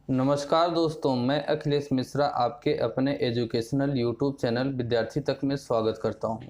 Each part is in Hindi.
नमस्कार दोस्तों, मैं अखिलेश मिश्रा आपके अपने एजुकेशनल यूट्यूब चैनल विद्यार्थी तक में स्वागत करता हूं।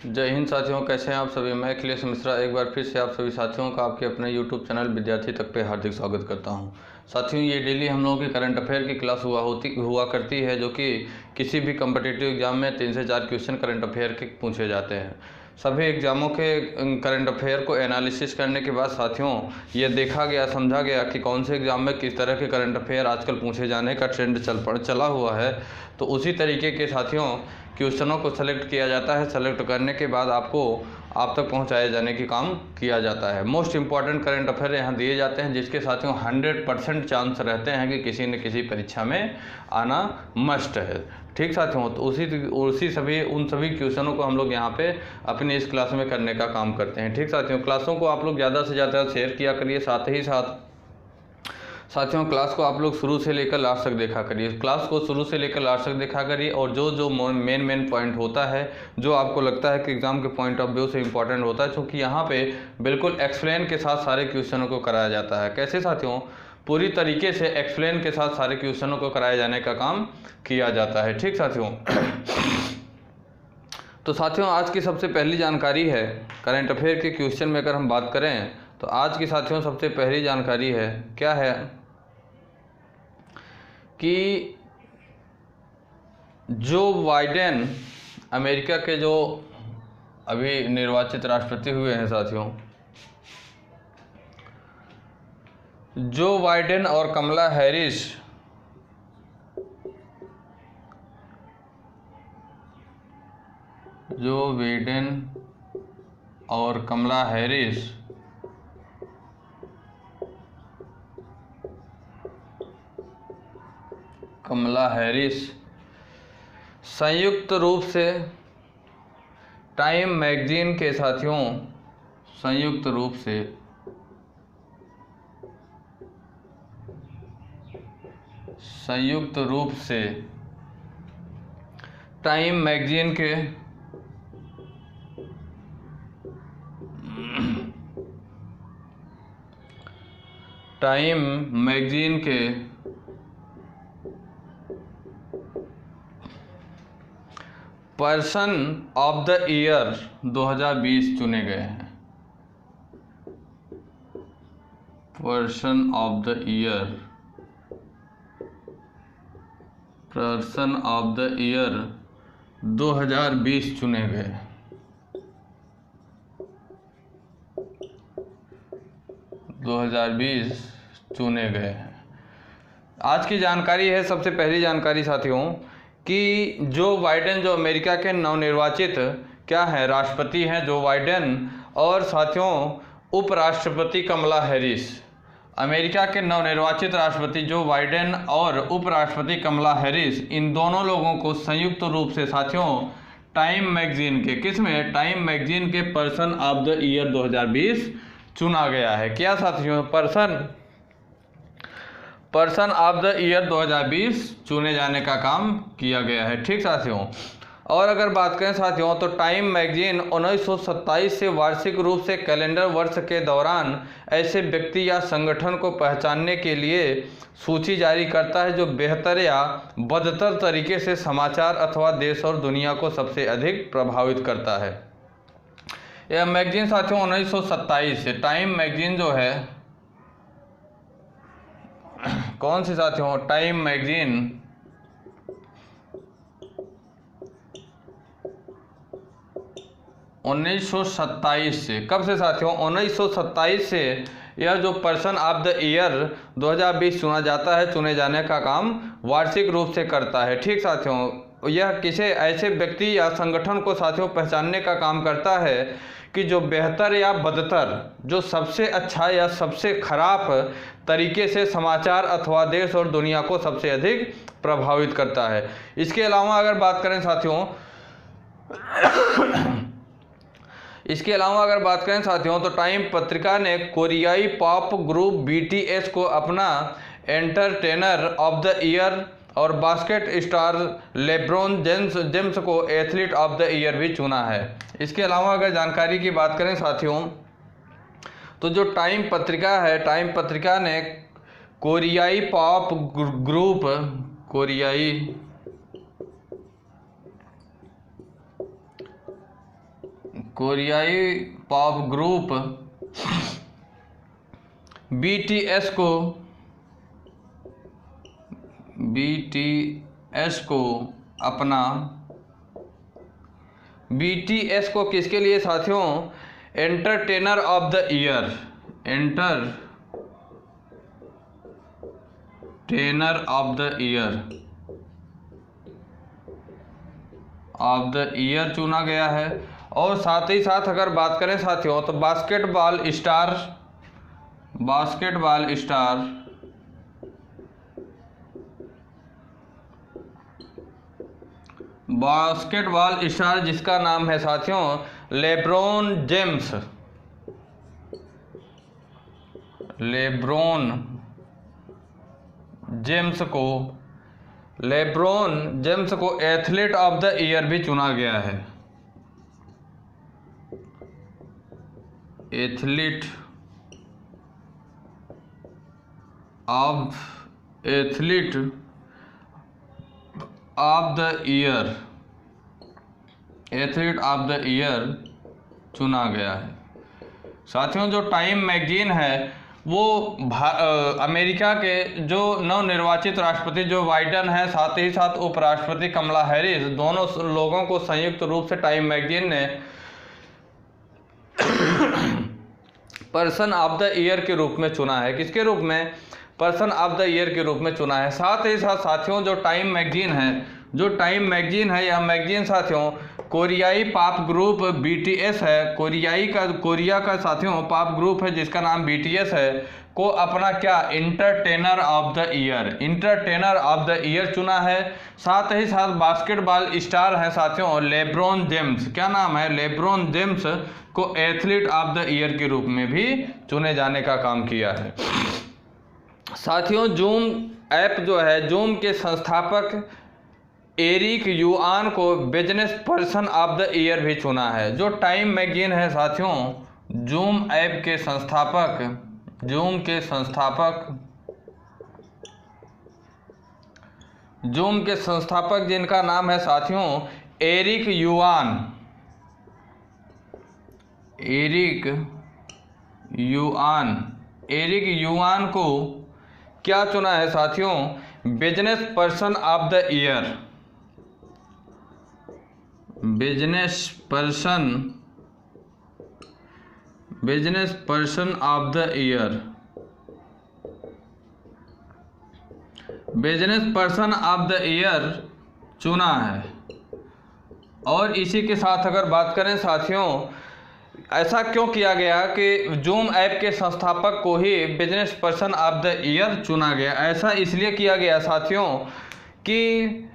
जय हिंद साथियों, कैसे हैं आप सभी। मैं अखिलेश मिश्रा एक बार फिर से आप सभी साथियों का आपके अपने यूट्यूब चैनल विद्यार्थी तक पे हार्दिक स्वागत करता हूं। साथियों, ये डेली हम लोगों की करंट अफेयर की क्लास हुआ करती है, जो कि किसी भी कम्पिटिटिव एग्जाम में 3 से 4 क्वेश्चन करंट अफेयर के पूछे जाते हैं। सभी एग्जामों के करंट अफेयर को एनालिसिस करने के बाद साथियों ये देखा गया, समझा गया कि कौन से एग्ज़ाम में किस तरह के करंट अफेयर आजकल पूछे जाने का ट्रेंड चला हुआ है। तो उसी तरीके के साथियों क्वेश्चनों को सेलेक्ट किया जाता है। सेलेक्ट करने के बाद आप तक पहुंचाए जाने की काम किया जाता है। मोस्ट इंपॉर्टेंट करंट अफेयर यहाँ दिए जाते हैं, जिसके साथियों 100% चांस रहते हैं कि किसी न किसी परीक्षा में आना मस्ट है। ठीक साथियों, तो उन सभी क्वेश्चनों को हम लोग यहाँ पे अपनी इस क्लास में करने का काम करते हैं। ठीक साथियों, क्लासों को आप लोग ज़्यादा से ज़्यादा शेयर किया करिए। साथ ही साथ साथियों क्लास को आप लोग शुरू से लेकर लास्ट तक देखा करिए। क्लास को शुरू से लेकर लास्ट तक देखा करिए, और जो मेन पॉइंट होता है, जो आपको लगता है कि एग्ज़ाम के पॉइंट ऑफ व्यू से इंपॉर्टेंट होता है, क्योंकि यहाँ पे बिल्कुल एक्सप्लेन के साथ सारे क्वेश्चनों को कराया जाता है। कैसे साथियों, पूरी तरीके से एक्सप्लेन के साथ सारे क्वेश्चनों को कराए जाने का काम किया जाता है। ठीक साथियों, तो साथियों आज की सबसे पहली जानकारी है करंट अफेयर के क्वेश्चन में। अगर हम बात करें तो आज की साथियों सबसे पहली जानकारी है, क्या है कि जो बाइडेन, अमेरिका के जो अभी निर्वाचित राष्ट्रपति हुए हैं साथियों, जो बाइडेन और कमला हैरिस कमला हैरिस संयुक्त रूप से टाइम मैगजीन के साथियों संयुक्त रूप से टाइम मैगजीन के पर्सन ऑफ द ईयर 2020 चुने गए हैं। पर्सन ऑफ द ईयर 2020 चुने गए। हैं। आज की जानकारी है, सबसे पहली जानकारी साथियों, कि जो बाइडेन, जो अमेरिका के नवनिर्वाचित क्या है राष्ट्रपति हैं जो बाइडेन, और साथियों उपराष्ट्रपति कमला हैरिस। अमेरिका के नवनिर्वाचित राष्ट्रपति जो बाइडेन और उपराष्ट्रपति कमला हैरिस, इन दोनों लोगों को संयुक्त रूप से साथियों टाइम मैगजीन के पर्सन ऑफ द ईयर 2020 चुना गया है। क्या साथियों, पर्सन ऑफ द ईयर 2020 चुने जाने का काम किया गया है। ठीक साथियों, और अगर बात करें साथियों तो टाइम मैगजीन 1927 से वार्षिक रूप से कैलेंडर वर्ष के दौरान ऐसे व्यक्ति या संगठन को पहचानने के लिए सूची जारी करता है जो बेहतर या बदतर तरीके से समाचार अथवा देश और दुनिया को सबसे अधिक प्रभावित करता है। यह मैगजीन साथियों 1927 से, टाइम मैगजीन जो है कौन सी साथियों, टाइम मैगजीन 1927 से, कब से साथियों 1927 से यह जो पर्सन ऑफ द ईयर 2020 चुना जाता है, चुने जाने का काम वार्षिक रूप से करता है। ठीक साथियों, यह किसी ऐसे व्यक्ति या संगठन को साथियों पहचानने का काम करता है कि जो बेहतर या बदतर, जो सबसे अच्छा या सबसे खराब तरीके से समाचार अथवा देश और दुनिया को सबसे अधिक प्रभावित करता है। इसके अलावा अगर बात करें साथियों तो टाइम पत्रिका ने कोरियाई पॉप ग्रुप BTS को अपना एंटरटेनर ऑफ द ईयर और बास्केट स्टार लेब्रॉन जेम्स को एथलीट ऑफ द ईयर भी चुना है। इसके अलावा अगर जानकारी की बात करें साथियों तो जो टाइम पत्रिका है, टाइम पत्रिका ने कोरियाई पॉप ग्रुप, कोरियाई पॉप ग्रुप BTS को किसके लिए साथियों एंटरटेनर ऑफ द ईयर, चुना गया है। और साथ ही साथ अगर बात करें साथियों तो बास्केटबॉल स्टार जिसका नाम है साथियों लेब्रॉन जेम्स को एथलीट ऑफ द ईयर भी चुना गया है। एथलीट ऑफ द ईयर चुना गया है। साथियों जो टाइम मैगजीन है वो अमेरिका के जो नवनिर्वाचित राष्ट्रपति जो बाइडेन है, साथ ही साथ उपराष्ट्रपति कमला हैरिस, दोनों लोगों को संयुक्त रूप से टाइम मैगजीन ने पर्सन ऑफ द ईयर के रूप में चुना है। किसके रूप में? पर्सन ऑफ द ईयर के रूप में चुना है। साथ ही साथ साथियों जो टाइम मैगजीन है यह मैगजीन साथियों कोरियाई पॉप ग्रुप BTS है, कोरिया का साथियों पॉप ग्रुप है जिसका नाम BTS है, को अपना क्या एंटरटेनर ऑफ द ईयर चुना है। साथ ही साथ बास्केटबॉल स्टार है साथियों लेब्रॉन जेम्स, क्या नाम है? लेब्रॉन जेम्स को एथलीट ऑफ द ईयर के रूप में भी चुने जाने का काम किया है। साथियों जूम ऐप जो है, जूम के संस्थापक एरिक युआन को business person of the year भी चुना है। जो टाइम मैगजीन है साथियों जूम ऐप के संस्थापक जिनका नाम है साथियों एरिक युआन को क्या चुना है साथियों? Business person of the year, business person of the year चुना है। और इसी के साथ अगर बात करें साथियों ऐसा क्यों किया गया कि जूम ऐप के संस्थापक को ही business person of the year चुना गया? ऐसा इसलिए किया गया साथियों कि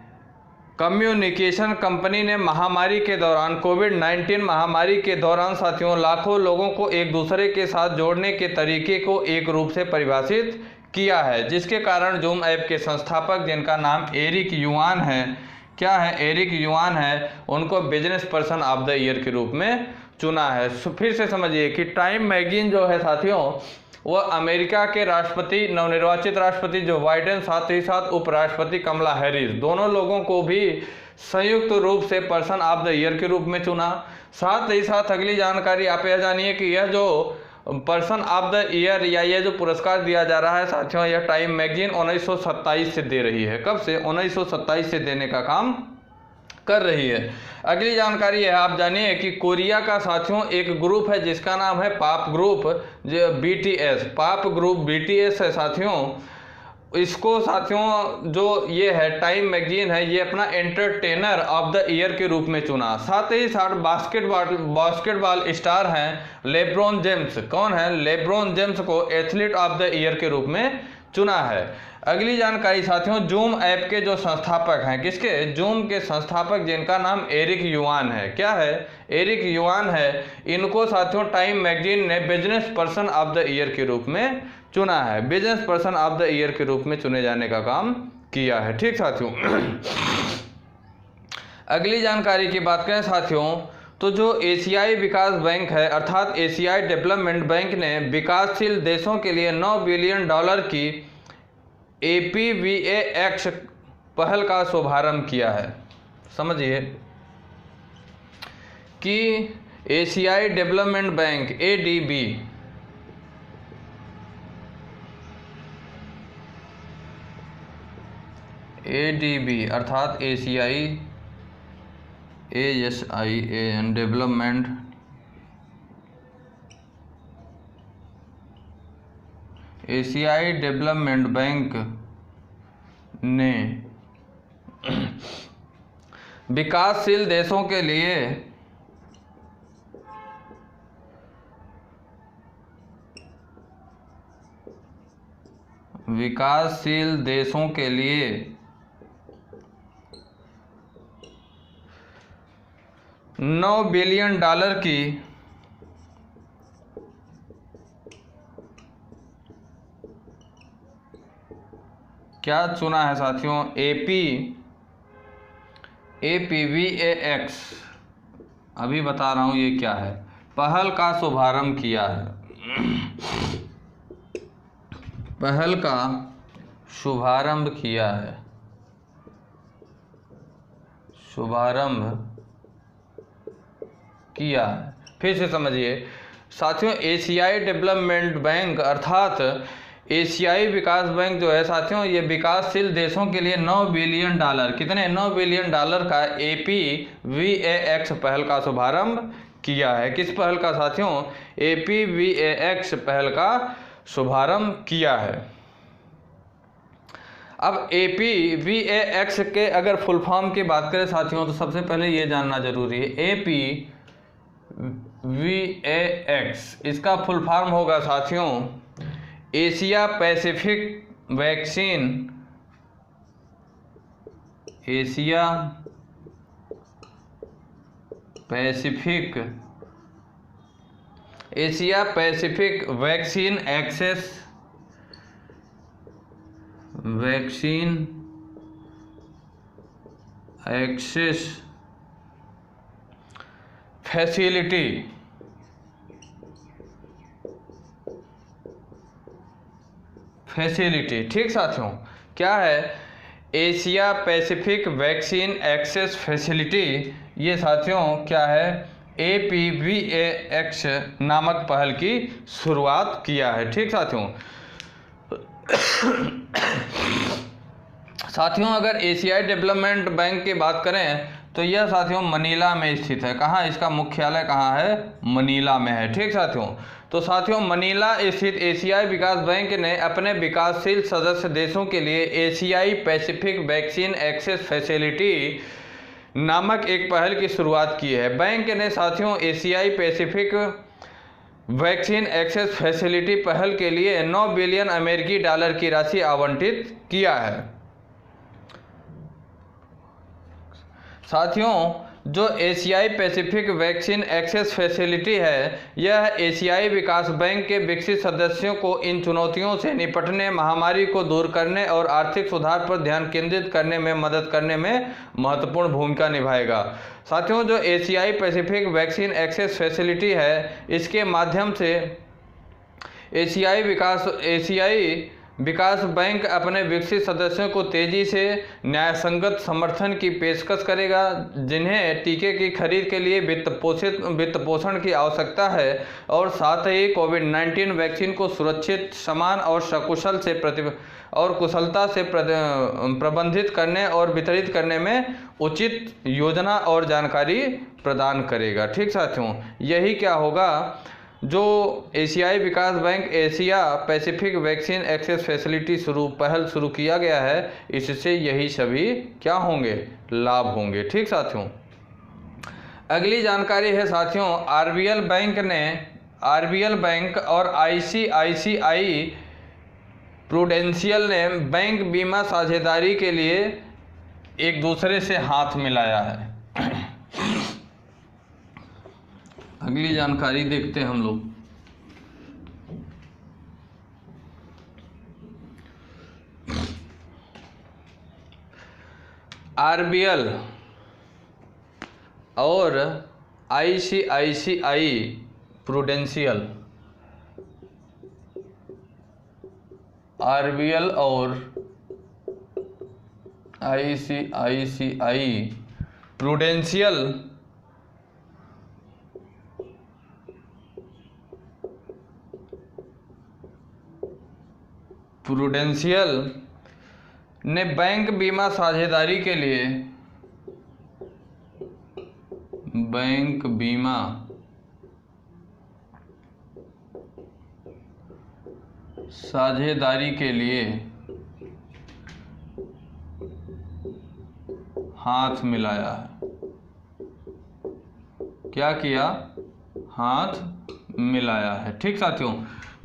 कम्युनिकेशन कंपनी ने महामारी के दौरान कोविड-19 महामारी के दौरान साथियों लाखों लोगों को एक दूसरे के साथ जोड़ने के तरीके को एक रूप से परिभाषित किया है, जिसके कारण जूम ऐप के संस्थापक जिनका नाम एरिक युआन है, क्या है? एरिक युआन है, उनको business person of the year के रूप में चुना है। फिर से समझिए कि टाइम मैगजीन जो है साथियों वह अमेरिका के नवनिर्वाचित राष्ट्रपति जो बाइडेन, साथ ही साथ उपराष्ट्रपति कमला हैरिस, दोनों लोगों को भी संयुक्त रूप से पर्सन ऑफ द ईयर के रूप में चुना। साथ ही साथ अगली जानकारी आप यह जानिए कि यह जो पर्सन ऑफ द ईयर या ये जो पुरस्कार दिया जा रहा है साथियों यह टाइम मैगजीन 1927 से दे रही है। कब से? 1927 से देने का काम कर रही है। अगली जानकारी है आप जानिए कि कोरिया का साथियों एक ग्रुप है जिसका नाम है पॉप ग्रुप जो BTS है साथियों। इसको साथियों जो ये है टाइम मैगजीन है ये अपना एंटरटेनर ऑफ द ईयर के रूप में चुना। साथ ही साथ बास्केटबॉल स्टार हैं लेब्रॉन जेम्स, कौन है? लेब्रॉन जेम्स को एथलीट ऑफ द ईयर के रूप में चुना है। अगली जानकारी साथियों जूम ऐप के जो संस्थापक हैं, किसके? जूम के संस्थापक जिनका नाम एरिक युआन है, क्या है? एरिक युआन है। इनको साथियों टाइम मैगजीन ने business person of the year के रूप में चुना है, business person of the year के रूप में चुने जाने का काम किया है। ठीक साथियों अगली जानकारी की बात करें साथियों तो जो एशियाई विकास बैंक है अर्थात एशियाई डेवलपमेंट बैंक ने विकासशील देशों के लिए $9 बिलियन की APVAX पहल का शुभारंभ किया है? समझिए कि एशियाई डेवलपमेंट बैंक ADB अर्थात एशियाई ASIAN डेवलपमेंट एशियाई डेवलपमेंट बैंक ने विकासशील देशों के लिए $9 बिलियन की क्या चुना है साथियों? APVAX, अभी बता रहा हूं ये क्या है, पहल का शुभारंभ किया है। पहल का शुभारंभ किया है, फिर से समझिए साथियों, एशियाई डेवलपमेंट बैंक अर्थात एशियाई विकास बैंक जो है साथियों, ये विकासशील देशों के लिए $9 बिलियन, कितने? $9 बिलियन का APVAX पहल का शुभारंभ किया है। किस पहल का साथियों? APVAX पहल का शुभारंभ किया है। अब APVAX के अगर फुल फॉर्म की बात करें साथियों, तो सबसे पहले ये जानना जरूरी है, APVAX इसका फुल फॉर्म होगा साथियों Asia Pacific vaccine access facility. ठीक साथियों, क्या है? Asia Pacific vaccine access facility, ये साथियों क्या है? APVAX नामक पहल की शुरुआत किया है। ठीक साथियों, अगर एशियाई डेवलपमेंट बैंक की बात करें तो यह साथियों मनीला में स्थित है। कहाँ? इसका मुख्यालय कहाँ है? मनीला में है। ठीक साथियों, तो साथियों मनीला स्थित एशियाई विकास बैंक ने अपने विकासशील सदस्य देशों के लिए एशियाई पैसिफिक वैक्सीन एक्सेस फैसिलिटी नामक एक पहल की शुरुआत की है। बैंक ने साथियों एशियाई पैसिफिक वैक्सीन एक्सेस फैसिलिटी पहल के लिए $9 बिलियन की राशि आवंटित किया है। साथियों जो एशियाई पैसिफिक वैक्सीन एक्सेस फैसिलिटी है, यह एशियाई विकास बैंक के विकसित सदस्यों को इन चुनौतियों से निपटने, महामारी को दूर करने और आर्थिक सुधार पर ध्यान केंद्रित करने में मदद करने में महत्वपूर्ण भूमिका निभाएगा। साथियों जो एशियाई पैसिफिक वैक्सीन एक्सेस फैसिलिटी है, इसके माध्यम से एशियाई विकास बैंक अपने विकसित सदस्यों को तेजी से न्यायसंगत समर्थन की पेशकश करेगा, जिन्हें टीके की खरीद के लिए वित्त पोषण की आवश्यकता है, और साथ ही कोविड-19 वैक्सीन को सुरक्षित, समान और कुशलता से प्रबंधित करने और वितरित करने में उचित योजना और जानकारी प्रदान करेगा। ठीक साथियों, यही क्या होगा, जो एशियाई विकास bank Asia Pacific vaccine access facility पहल शुरू किया गया है, इससे यही सभी क्या होंगे? लाभ होंगे। ठीक साथियों, अगली जानकारी है साथियों, आरबीएल बैंक और आईसीआईसीआई प्रूडेंशियल ने बैंक बीमा साझेदारी के लिए एक दूसरे से हाथ मिलाया है। अगली जानकारी देखते हैं हम लोग। आरबीएल और आईसीआईसीआई प्रूडेंशियल, आरबीएल और ICICI प्रूडेंशियल ने बैंक बीमा साझेदारी के लिए हाथ मिलाया है। क्या किया? हाथ मिलाया है। ठीक साथियों,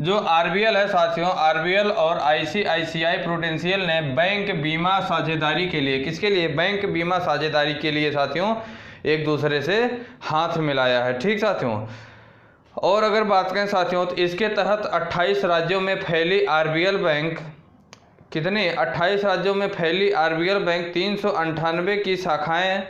जो आरबीएल है साथियों, आरबीएल और आईसीआईसीआई प्रूडेंशियल ने बैंक बीमा साझेदारी के लिए, किसके लिए? बैंक बीमा साझेदारी के लिए साथियों एक दूसरे से हाथ मिलाया है। ठीक साथियों, और अगर बात करें साथियों तो इसके तहत 28 राज्यों में फैली आरबीएल बैंक, कितने? 28 राज्यों में फैली आरबीएल बैंक 398 की शाखाएं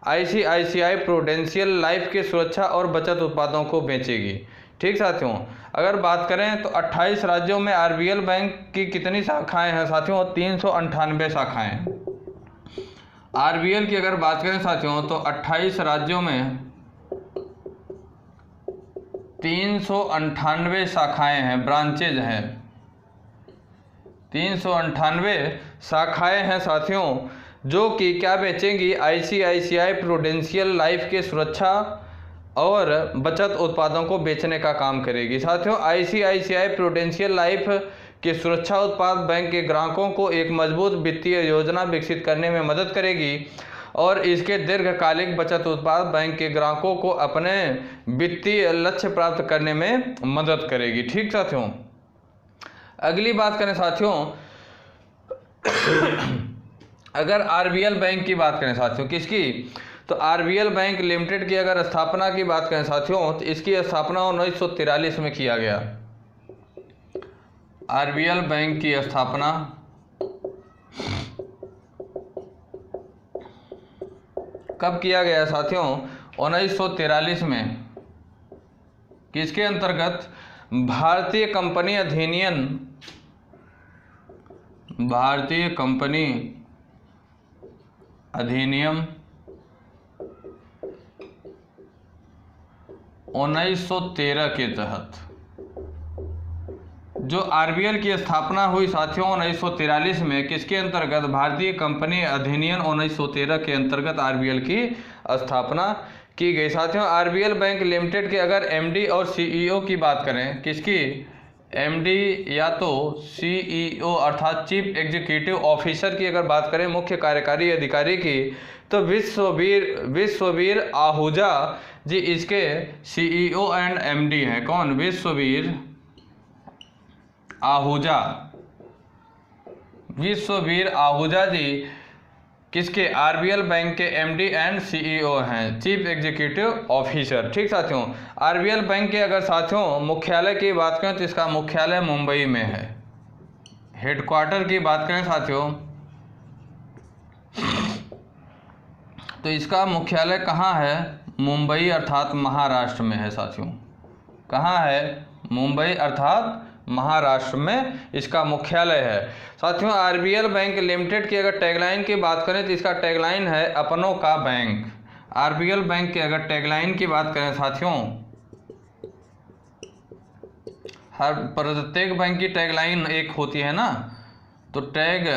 आईसीआईसीआई प्रूडेंशियल लाइफ के सुरक्षा और बचत उत्पादों को बेचेगी। ठीक साथियों, अगर बात करें तो 28 राज्यों में आरबीएल बैंक की कितनी शाखाएं हैं साथियों? 398 शाखाएं। आरबीएल की अगर बात करें साथियों तो 28 राज्यों में 398 शाखाएं हैं, ब्रांचेज हैं। 398 शाखाएं हैं साथियों, जो कि क्या बेचेंगी? आईसीआईसीआई प्रूडेंशियल लाइफ के सुरक्षा और बचत उत्पादों को बेचने का काम करेगी। साथियों, आईसीआईसीआई प्रूडेंशियल लाइफ के सुरक्षा उत्पाद बैंक के ग्राहकों को एक मजबूत वित्तीय योजना विकसित करने में मदद करेगी और इसके दीर्घकालिक बचत उत्पाद बैंक के ग्राहकों को अपने वित्तीय लक्ष्य प्राप्त करने में मदद करेगी। ठीक साथियों, अगली बात करें साथियों, अगर आरबीएल बैंक की बात करें साथियों, किसकी? तो आरबीएल बैंक लिमिटेड की अगर स्थापना की बात करें साथियों तो इसकी स्थापना 1943 में किया गया। आरबीएल बैंक की स्थापना कब किया गया साथियों? 1943 में। किसके अंतर्गत? भारतीय कंपनी अधिनियम 1913 के तहत जो आरबीएल की स्थापना हुई साथियों 1943 में, किसके अंतर्गत? भारतीय कंपनी अधिनियम 1913 के अंतर्गत आरबीएल की स्थापना की गई। साथियों, आरबीएल बैंक लिमिटेड के अगर एमडी और सीईओ की बात करें, किसकी? एमडी या तो सीईओ अर्थात चीफ एग्जीक्यूटिव ऑफिसर की अगर बात करें, मुख्य कार्यकारी अधिकारी की, तो विश्ववीर आहूजा जी इसके सीईओ एंड एमडी हैं। कौन? विश्ववीर आहूजा जी किसके? आरबीएल बैंक के एमडी एंड सीईओ हैं, चीफ एग्जीक्यूटिव ऑफिसर। ठीक साथियों, आरबीएल बैंक के अगर साथियों मुख्यालय की बात करें तो इसका मुख्यालय मुंबई में है। हेडक्वार्टर की बात करें साथियों तो इसका मुख्यालय कहाँ है? मुंबई अर्थात महाराष्ट्र में है साथियों। कहाँ है? मुंबई अर्थात महाराष्ट्र में इसका मुख्यालय है। साथियों, आरबीएल बैंक लिमिटेड की अगर टैगलाइन की बात करें तो इसका टैगलाइन है अपनों का बैंक। आरबीएल बैंक के अगर टैगलाइन की बात करें साथियों, हर प्रत्येक बैंक की टैगलाइन एक होती है ना, तो टैग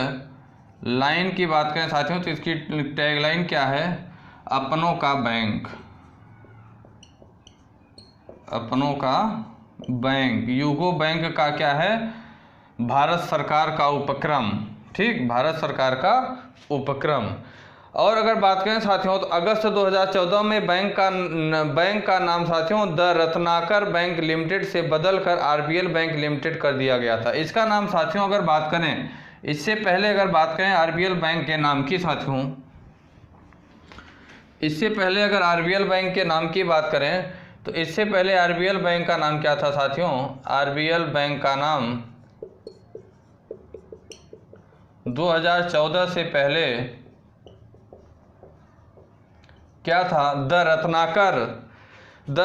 लाइन की बात करें साथियों तो इसकी टैगलाइन क्या है? अपनों का बैंक। अपनों का बैंक। यूको बैंक का क्या है? भारत सरकार का उपक्रम। ठीक, भारत सरकार का उपक्रम। और अगर बात करें साथियों तो अगस्त 2014 में बैंक का नाम साथियों द रत्नाकर बैंक लिमिटेड से बदलकर आरबीएल बैंक लिमिटेड कर दिया गया था। इसका नाम साथियों अगर बात करें, इससे पहले अगर बात करें आरबीएल बैंक के नाम की साथियों, इससे पहले अगर आरबीएल बैंक के नाम की बात करें तो इससे पहले आरबीएल बैंक का नाम क्या था साथियों? आरबीएल बैंक का नाम 2014 से पहले क्या था? द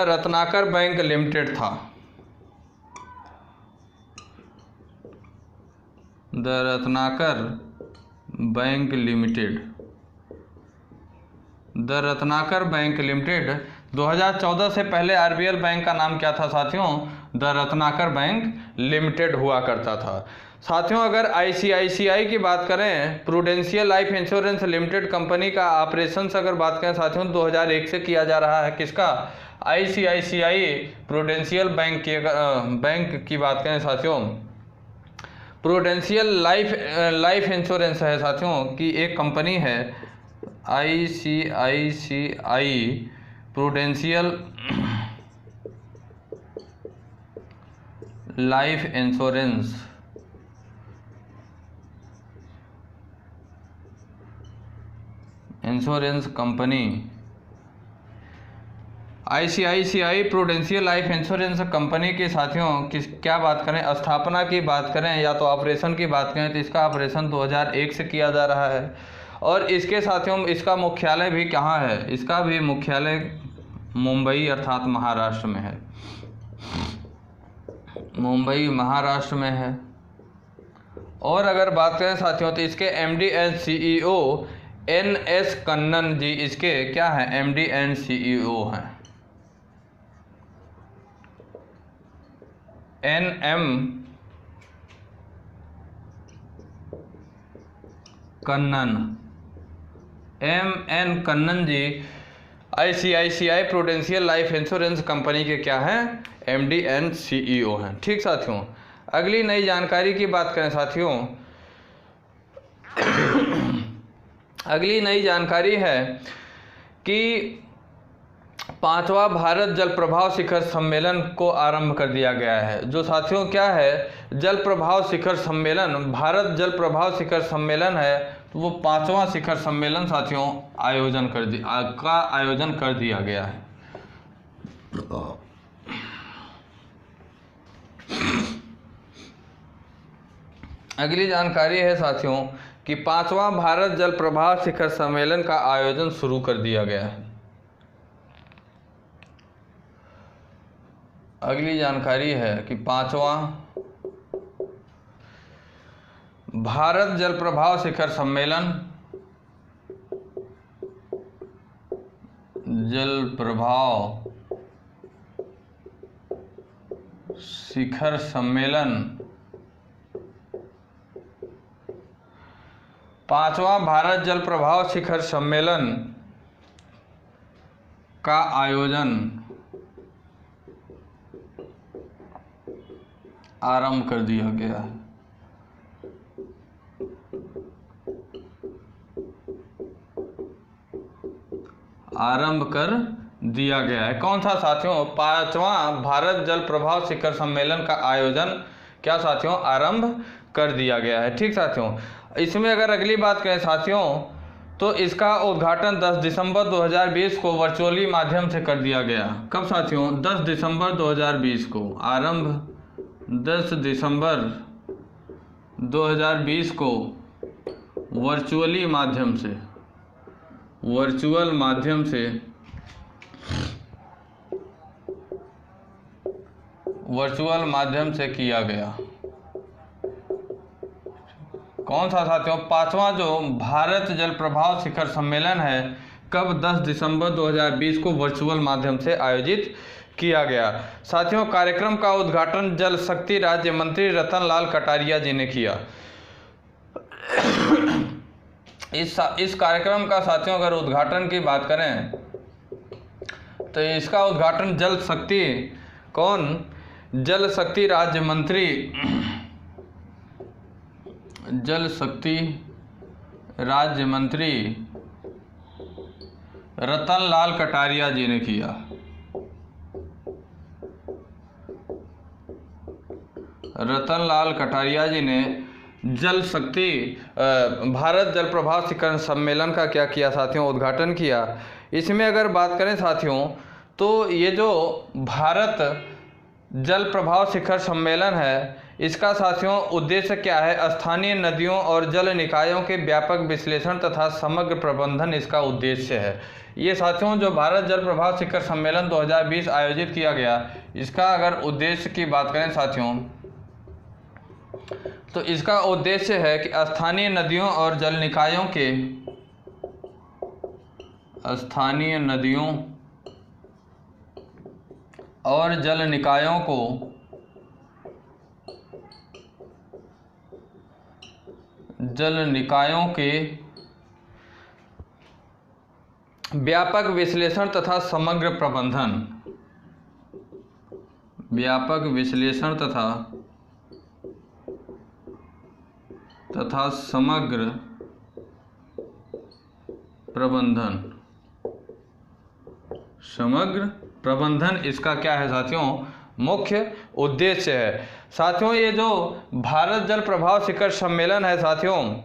रत्नाकर बैंक लिमिटेड था। The Ratnakar bank limited, the Ratnakar bank limited. 2014 से पहले आरबीएल बैंक का नाम क्या था साथियों? द रत्नाकर बैंक लिमिटेड हुआ करता था। साथियों अगर आईसीआईसीआई की बात करें, prudential Life insurance limited company का ऑपरेशंस अगर बात करें साथियों 2001 से किया जा रहा है। किसका? आईसीआईसीआई प्रूडेंशियल बैंक की बात करें साथियों, प्रूडेंशियल लाइफ इंश्योरेंस है साथियों की एक कंपनी है ICICI Prudential Life Insurance company. ICICI Prudential Life Insurance company के साथियों क्या बात करें, स्थापना की बात करें या तो ऑपरेशन की बात करें तो इसका ऑपरेशन 2001 से किया जा रहा है। और इसके साथियों इसका मुख्यालय भी कहाँ है? इसका भी मुख्यालय मुंबई अर्थात महाराष्ट्र में है, मुंबई महाराष्ट्र में है। और अगर बात करें साथियों तो इसके MD and CEO NS Kannan ji इसके क्या हैं? एमडी एंड सीईओ हैं। NM Kannan, MN Kannan ji ICICI Prudential Life Insurance company के क्या हैं? एमडी एंड सीईओ हैं। ठीक साथियों, अगली नई जानकारी की बात करें साथियों, अगली नई जानकारी है कि 5वां भारत जल प्रभाव शिखर सम्मेलन को आरंभ कर दिया गया है। जो साथियों क्या है, जल प्रभाव शिखर सम्मेलन, भारत जल प्रभाव शिखर सम्मेलन है, तो वो 5वां शिखर सम्मेलन साथियों आयोजन कर दिया गया है। अगली जानकारी है साथियों कि 5वां भारत जल प्रभाव शिखर सम्मेलन का आयोजन शुरू कर दिया गया है। अगली जानकारी है कि 5वां भारत जल प्रभाव शिखर सम्मेलन, जल प्रभाव शिखर सम्मेलन, 5वां भारत जल प्रभाव शिखर सम्मेलन का आयोजन आरंभ कर दिया गया है। आरंभ कर दिया गया है। कौन सा साथियों? 5वां भारत जल प्रभाव शिखर सम्मेलन का आयोजन क्या साथियों? आरंभ कर दिया गया है। ठीक साथियों, इसमें अगर अगली बात करें साथियों तो इसका उद्घाटन 10 दिसंबर 2020 को वर्चुअली माध्यम से कर दिया गया। कब साथियों? 10 दिसंबर 2020 को। आरंभ 10 दिसंबर 2020 को वर्चुअल माध्यम से किया गया। कौन सा साथियों? 5वां जो भारत जल प्रभाव शिखर सम्मेलन है, कब? 10 दिसंबर 2020 को वर्चुअल माध्यम से आयोजित किया गया। साथियों कार्यक्रम का उद्घाटन जल शक्ति राज्य मंत्री रतन लाल कटारिया जी ने किया। इस कार्यक्रम का साथियों अगर उद्घाटन की बात करें तो इसका उद्घाटन जल शक्ति राज्य मंत्री रतन लाल कटारिया जी ने किया। रतन लाल कटारिया जी ने भारत जल प्रभाव शिखर सम्मेलन का क्या किया साथियों? उद्घाटन किया। इसमें अगर बात करें साथियों तो ये जो भारत जल प्रभाव शिखर सम्मेलन है, इसका साथियों उद्देश्य क्या है? स्थानीय नदियों और जल निकायों के व्यापक विश्लेषण तथा समग्र प्रबंधन इसका उद्देश्य है। ये साथियों जो भारत जल प्रभाव शिखर सम्मेलन 2020 आयोजित किया गया, इसका अगर उद्देश्य की बात करें साथियों तो इसका उद्देश्य है कि स्थानीय नदियों और जल निकायों के स्थानीय नदियों और जल निकायों को के व्यापक विश्लेषण तथा समग्र प्रबंधन, व्यापक विश्लेषण तथा समग्र प्रबंधन इसका क्या है साथियों, मुख्य उद्देश्य है। साथियों ये जो भारत जल प्रभाव शिखर सम्मेलन है साथियों,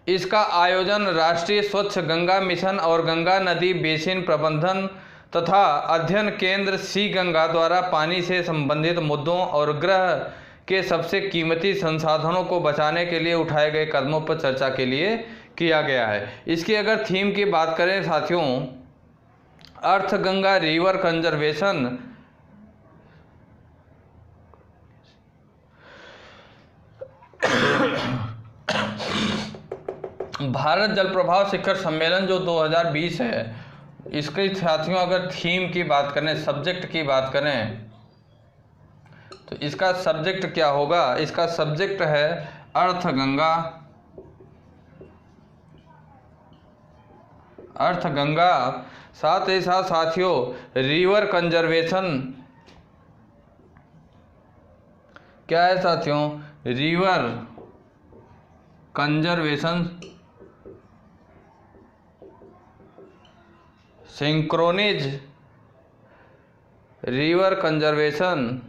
इसका आयोजन राष्ट्रीय स्वच्छ गंगा मिशन और गंगा नदी बेसिन प्रबंधन तथा अध्ययन केंद्र सी गंगा द्वारा पानी से संबंधित मुद्दों और ग्रह के सबसे कीमती संसाधनों को बचाने के लिए उठाए गए कदमों पर चर्चा के लिए किया गया है। इसकी अगर थीम की बात करें साथियों, अर्थ गंगा रिवर कंजर्वेशन, भारत जल प्रभाव शिखर सम्मेलन जो 2020 है, इसके साथियों अगर थीम की बात करें, सब्जेक्ट की बात करें, तो इसका सब्जेक्ट क्या होगा, इसका सब्जेक्ट है अर्थ गंगा, साथ ही साथ साथियों रिवर कंजर्वेशन, क्या है साथियों, river conservation, synchronised river conservation,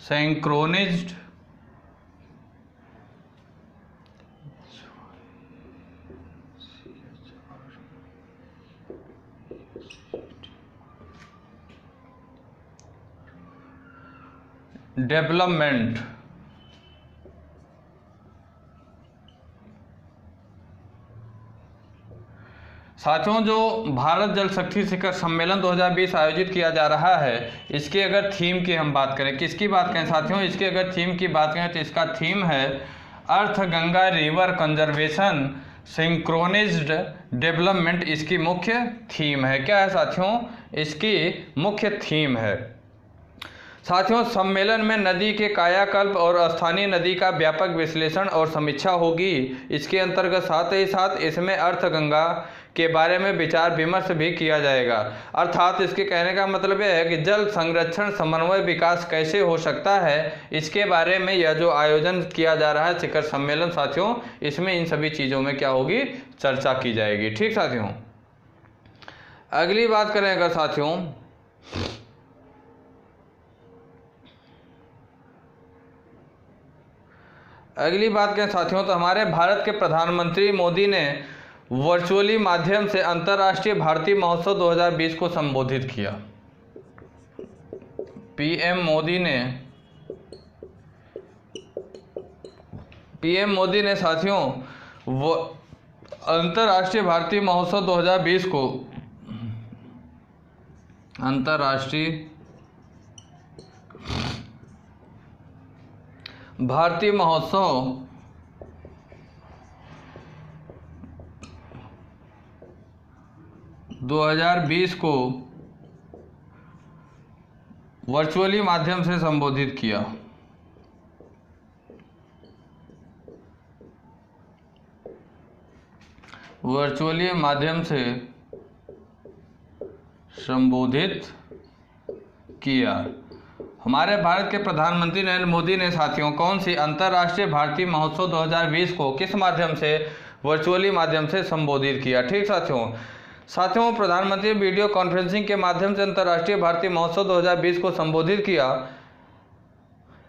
synchronised development. साथियों जो भारत जल शक्ति शिखर सम्मेलन 2020 आयोजित किया जा रहा है, इसकी अगर थीम की हम बात करें, किसकी बात करें साथियों, इसकी अगर थीम की बात करें तो इसका थीम है अर्थ Ganga river conservation synchronised development, इसकी मुख्य थीम है। क्या है साथियों, इसकी मुख्य थीम है। साथियों सम्मेलन में नदी के कायाकल्प और स्थानीय नदी का व्यापक विश्लेषण और समीक्षा होगी। इसके अंतर्गत साथ ही साथ इसमें अर्थ गंगा के बारे में विचार विमर्श भी किया जाएगा। अर्थात इसके कहने का मतलब यह है कि जल संरक्षण समन्वय विकास कैसे हो सकता है, इसके बारे में यह जो आयोजन किया जा रहा है शिखर सम्मेलन साथियों, इसमें इन सभी चीज़ों में क्या होगी, चर्चा की जाएगी। ठीक साथियों, अगली बात करें अगर साथियों, अगली बात करें साथियों तो हमारे भारत के प्रधानमंत्री मोदी ने वर्चुअली माध्यम से अंतर्राष्ट्रीय भारतीय महोत्सव 2020 को संबोधित किया। पीएम मोदी ने साथियों वो अंतर्राष्ट्रीय भारतीय महोत्सव 2020 को अंतर्राष्ट्रीय भारतीय महोत्सव 2020 को वर्चुअली माध्यम से संबोधित किया। वर्चुअली माध्यम से संबोधित किया। हमारे भारत के प्रधानमंत्री नरेंद्र मोदी ने साथियों कौन सी अंतर्राष्ट्रीय भारतीय महोत्सव 2020 को किस माध्यम से, वर्चुअली माध्यम से संबोधित किया। ठीक साथियों प्रधानमंत्री वीडियो कॉन्फ्रेंसिंग के माध्यम से अंतर्राष्ट्रीय भारतीय महोत्सव 2020 को संबोधित किया।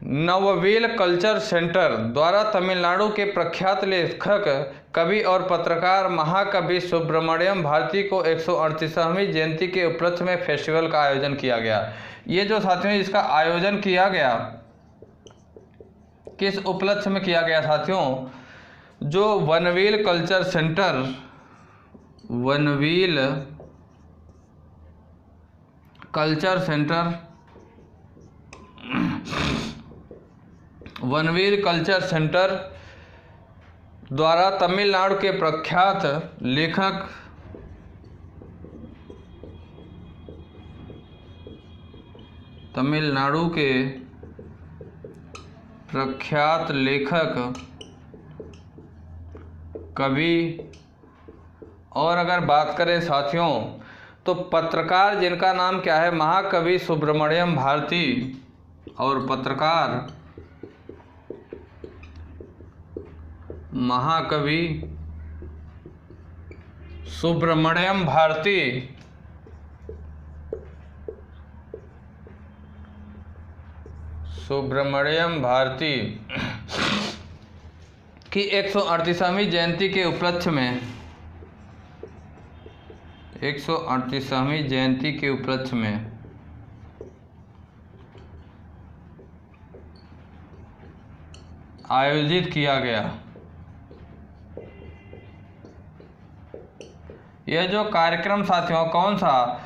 नववेल कल्चर सेंटर द्वारा तमिलनाडु के प्रख्यात लेखक, कवि और पत्रकार महाकवि सुब्रमण्यम भारती को 138वीं जयंती के उपलक्ष्य में फेस्टिवल का आयोजन किया गया। ये जो साथियों इसका आयोजन किया गया किस उपलक्ष्य में किया गया साथियों, जो वनवेल culture centre Vanveer culture centre द्वारा तमिलनाडु के प्रख्यात लेखक कवि और अगर बात करें साथियों तो पत्रकार जिनका नाम क्या है, महाकवि सुब्रमण्यम भारती। और पत्रकार महाकवि सुब्रमण्यम भारती की 138वीं जयंती के उपलक्ष्य में 138वीं जयंती के उपलक्ष्य में आयोजित किया गया। यह जो कार्यक्रम साथियों कौन सा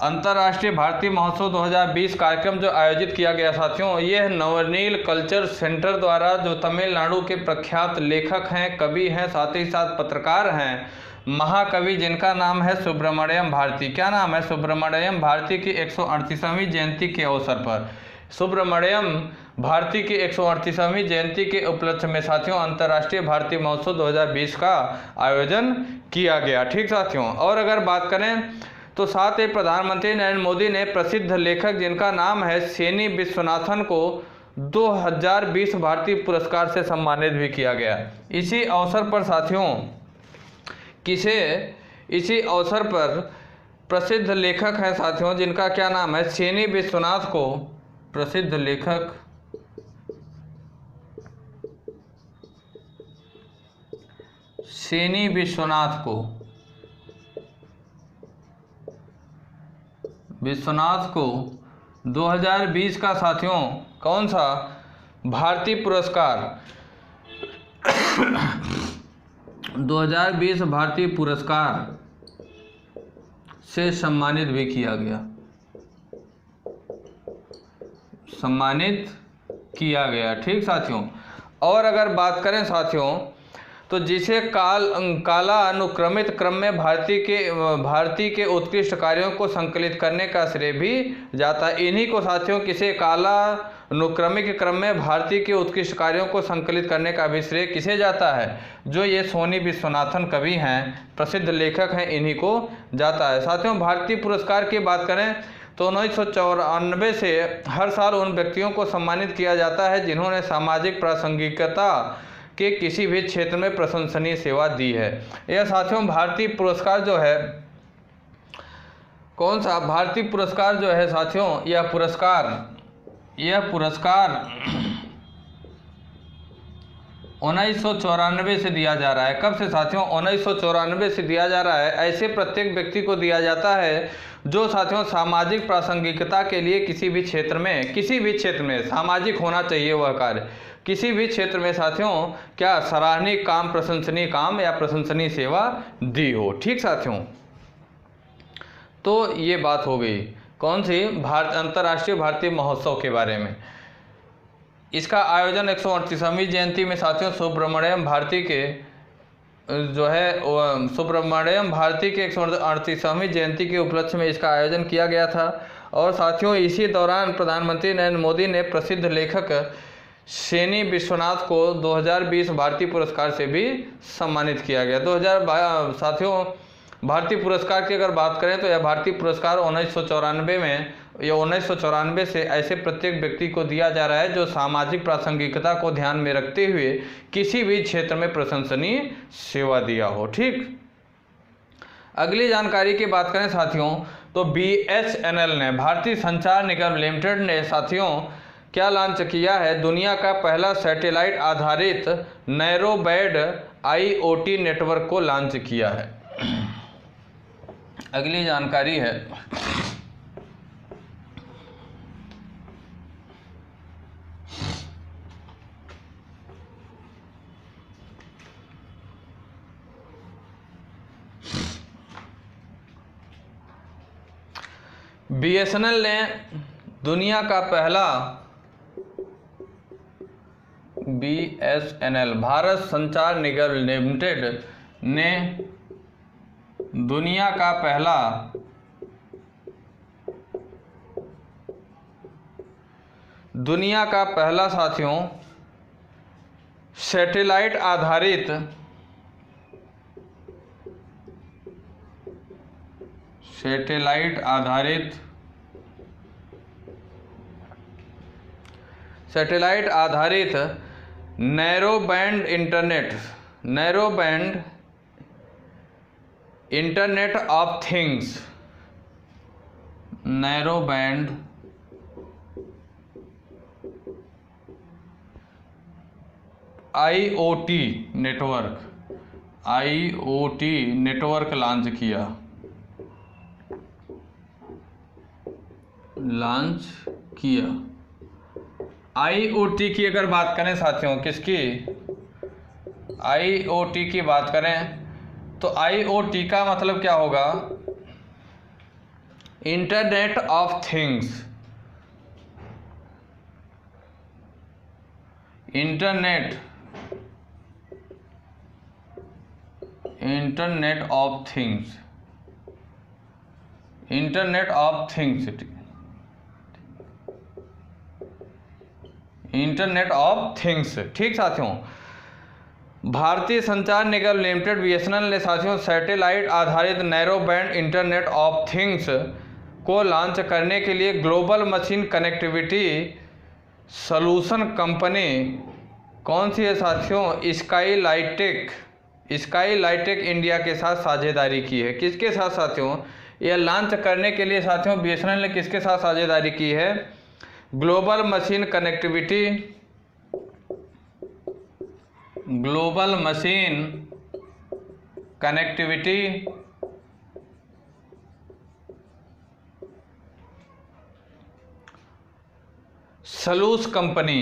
अंतर्राष्ट्रीय भारतीय महोत्सव 2020 कार्यक्रम जो आयोजित किया गया साथियों, यह नवनील कल्चर सेंटर द्वारा जो तमिलनाडु के प्रख्यात लेखक हैं, कवि हैं, साथ ही साथ पत्रकार हैं, महाकवि जिनका नाम है सुब्रमण्यम भारती। क्या नाम है? सुब्रमण्यम भारती की 138वीं जयंती के अवसर पर, सुब्रमण्यम भारती की 138वीं जयंती के उपलक्ष्य में साथियों अंतर्राष्ट्रीय भारतीय महोत्सव 2020 का आयोजन किया गया। ठीक साथियों, और अगर बात करें तो साथ ही प्रधानमंत्री नरेंद्र मोदी ने प्रसिद्ध लेखक जिनका नाम है सेनी विश्वनाथन को 2020 भारतीय पुरस्कार से सम्मानित भी किया गया। इसी अवसर पर साथियों इसी अवसर पर प्रसिद्ध लेखक हैं साथियों जिनका क्या नाम है, सेनी विश्वनाथ को, प्रसिद्ध लेखक सेनी विश्वनाथ को 2020 का साथियों कौन सा भारतीय पुरस्कार 2020 भारतीय पुरस्कार से सम्मानित भी किया गया, ठीक साथियों। और अगर बात करें साथियों तो जिसे काला अनुक्रमित क्रम में भारती के उत्कृष्ट कार्यों को संकलित करने का श्रेय भी जाता है। इन्हीं को साथियों किसे काला अनुक्रमिक क्रम में भारती के उत्कृष्ट कार्यों को संकलित करने का भी श्रेय किसे जाता है? जो ये सोनी विश्वनाथन कवि हैं, प्रसिद्ध लेखक हैं, इन्हीं को जाता है। साथियों भारतीय पुरस्कार की बात करें तो 1994 से हर साल उन व्यक्तियों को सम्मानित किया जाता है जिन्होंने सामाजिक प्रासंगिकता के किसी भी क्षेत्र में प्रशंसनीय सेवा दी है। यह साथियों भारतीय पुरस्कार जो है कौन सा भारतीय पुरस्कार जो है साथियों, यह पुरस्कार 1994 से दिया जा रहा है। कब से साथियों? 1994 से दिया जा रहा है। ऐसे प्रत्येक व्यक्ति को दिया जाता है जो साथियों सामाजिक प्रासंगिकता के लिए किसी भी क्षेत्र में सामाजिक होना चाहिए वह कार्य, किसी भी क्षेत्र में साथियों क्या सराहनीय काम, प्रशंसनीय काम या प्रशंसनीय सेवा दी हो। ठीक साथियों, तो ये बात हो गई कौन सी अंतर्राष्ट्रीय भारतीय महोत्सव के बारे में। इसका आयोजन 138वीं जयंती में साथियों सुब्रमण्यम भारती के 138वीं जयंती के उपलक्ष्य में इसका आयोजन किया गया था। और साथियों इसी दौरान प्रधानमंत्री नरेंद्र मोदी ने प्रसिद्ध लेखक सेनी विश्वनाथ को 2020 भारतीय पुरस्कार से भी सम्मानित किया गया। साथियों भारतीय पुरस्कार की अगर बात करें तो यह भारतीय पुरस्कार 1994 से ऐसे प्रत्येक व्यक्ति को दिया जा रहा है जो सामाजिक प्रासंगिकता को ध्यान में रखते हुए किसी भी क्षेत्र में प्रशंसनीय सेवा दिया हो। ठीक, अगली जानकारी की बात करें साथियों तो BSNL ने, भारतीय संचार निगम लिमिटेड ने साथियों क्या लॉन्च किया है? दुनिया का पहला सैटेलाइट आधारित नैरो बैंड IoT नेटवर्क को लॉन्च किया है। अगली जानकारी है BSNL ने दुनिया का पहला BSNL भारत संचार निगम लिमिटेड ने दुनिया का पहला साथियों सैटेलाइट आधारित narrow band internet of things IoT network launch किया। IoT की अगर बात करें साथियों, किसकी? IoT की बात करें तो IoT का मतलब क्या होगा? Internet of things. Internet of things. ठीक साथियों, भारतीय संचार निगम लिमिटेड BSNL ने साथियों सैटेलाइट आधारित narrow band internet of things को लॉन्च करने के लिए global machine connectivity solution company कौन सी है साथियों? स्काईलाइटेक इंडिया के साथ साझेदारी की है। किसके साथ साथियों? यह लॉन्च करने के लिए साथियों BSNL ने किसके साथ साझेदारी की है? Global machine connectivity solutions company.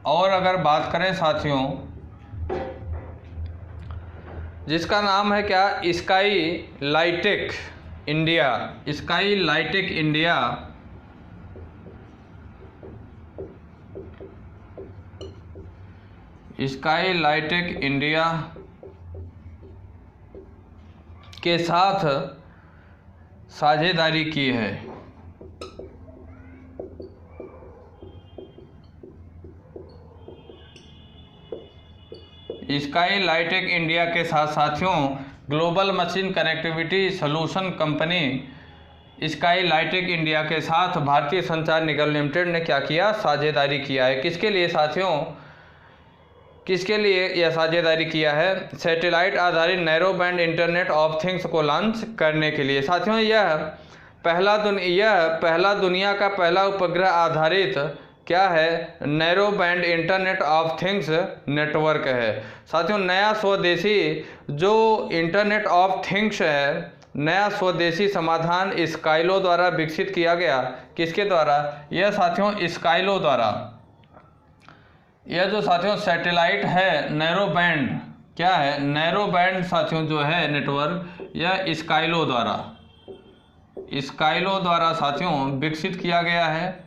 और अगर बात करें साथियों जिसका नाम है क्या? स्काईलाइटेक इंडिया के साथ साझेदारी की है। स्काईलाइटेक इंडिया के साथ साथियों global machine connectivity solution company Skylitech India के साथ भारतीय संचार निगम लिमिटेड ने क्या किया? साझेदारी किया है। किसके लिए साथियों? किसके लिए यह साझेदारी किया है? सैटेलाइट आधारित narrow band internet of things को लॉन्च करने के लिए। साथियों यह पहला दुनिया का पहला उपग्रह आधारित क्या है? Narrow band internet of things network है। साथियों नया स्वदेशी जो इंटरनेट ऑफ थिंग्स है, नया स्वदेशी समाधान स्काइलो द्वारा विकसित किया गया। किसके द्वारा? यह साथियों स्काइलो द्वारा। यह जो साथियों सैटेलाइट है नैरो बैंड, क्या है? नैरो बैंड साथियों जो है नेटवर्क, यह स्काइलो द्वारा साथियों विकसित किया गया है।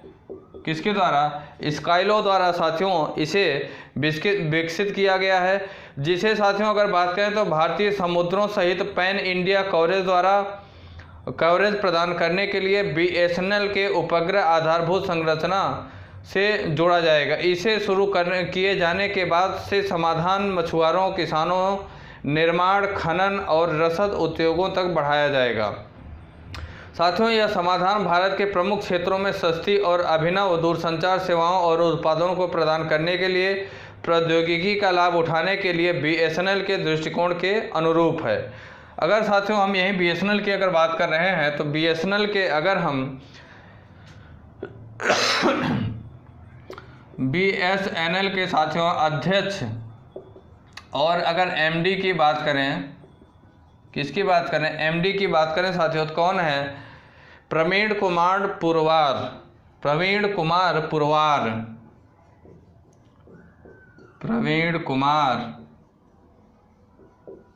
किसके द्वारा? स्काइलो द्वारा साथियों इसे विकसित किया गया है, जिसे साथियों अगर बात करें तो भारतीय समुद्रों सहित पैन इंडिया कवरेज प्रदान करने के लिए BSNL के उपग्रह आधारभूत संरचना से जोड़ा जाएगा। इसे शुरू किए जाने के बाद से समाधान मछुआरों, किसानों, निर्माण, खनन और रसद उद्योगों तक बढ़ाया जाएगा। साथियों यह समाधान भारत के प्रमुख क्षेत्रों में सस्ती और अभिनव दूरसंचार सेवाओं और उत्पादों को प्रदान करने के लिए प्रौद्योगिकी का लाभ उठाने के लिए BSNL के दृष्टिकोण के अनुरूप है। अगर साथियों हम यहीं BSNL की अगर बात कर रहे हैं तो BSNL के अगर हम BSNL के साथियों अध्यक्ष और अगर MD की बात करें, किसकी बात करें? MD की बात करें साथियों तो कौन है? प्रवीण कुमार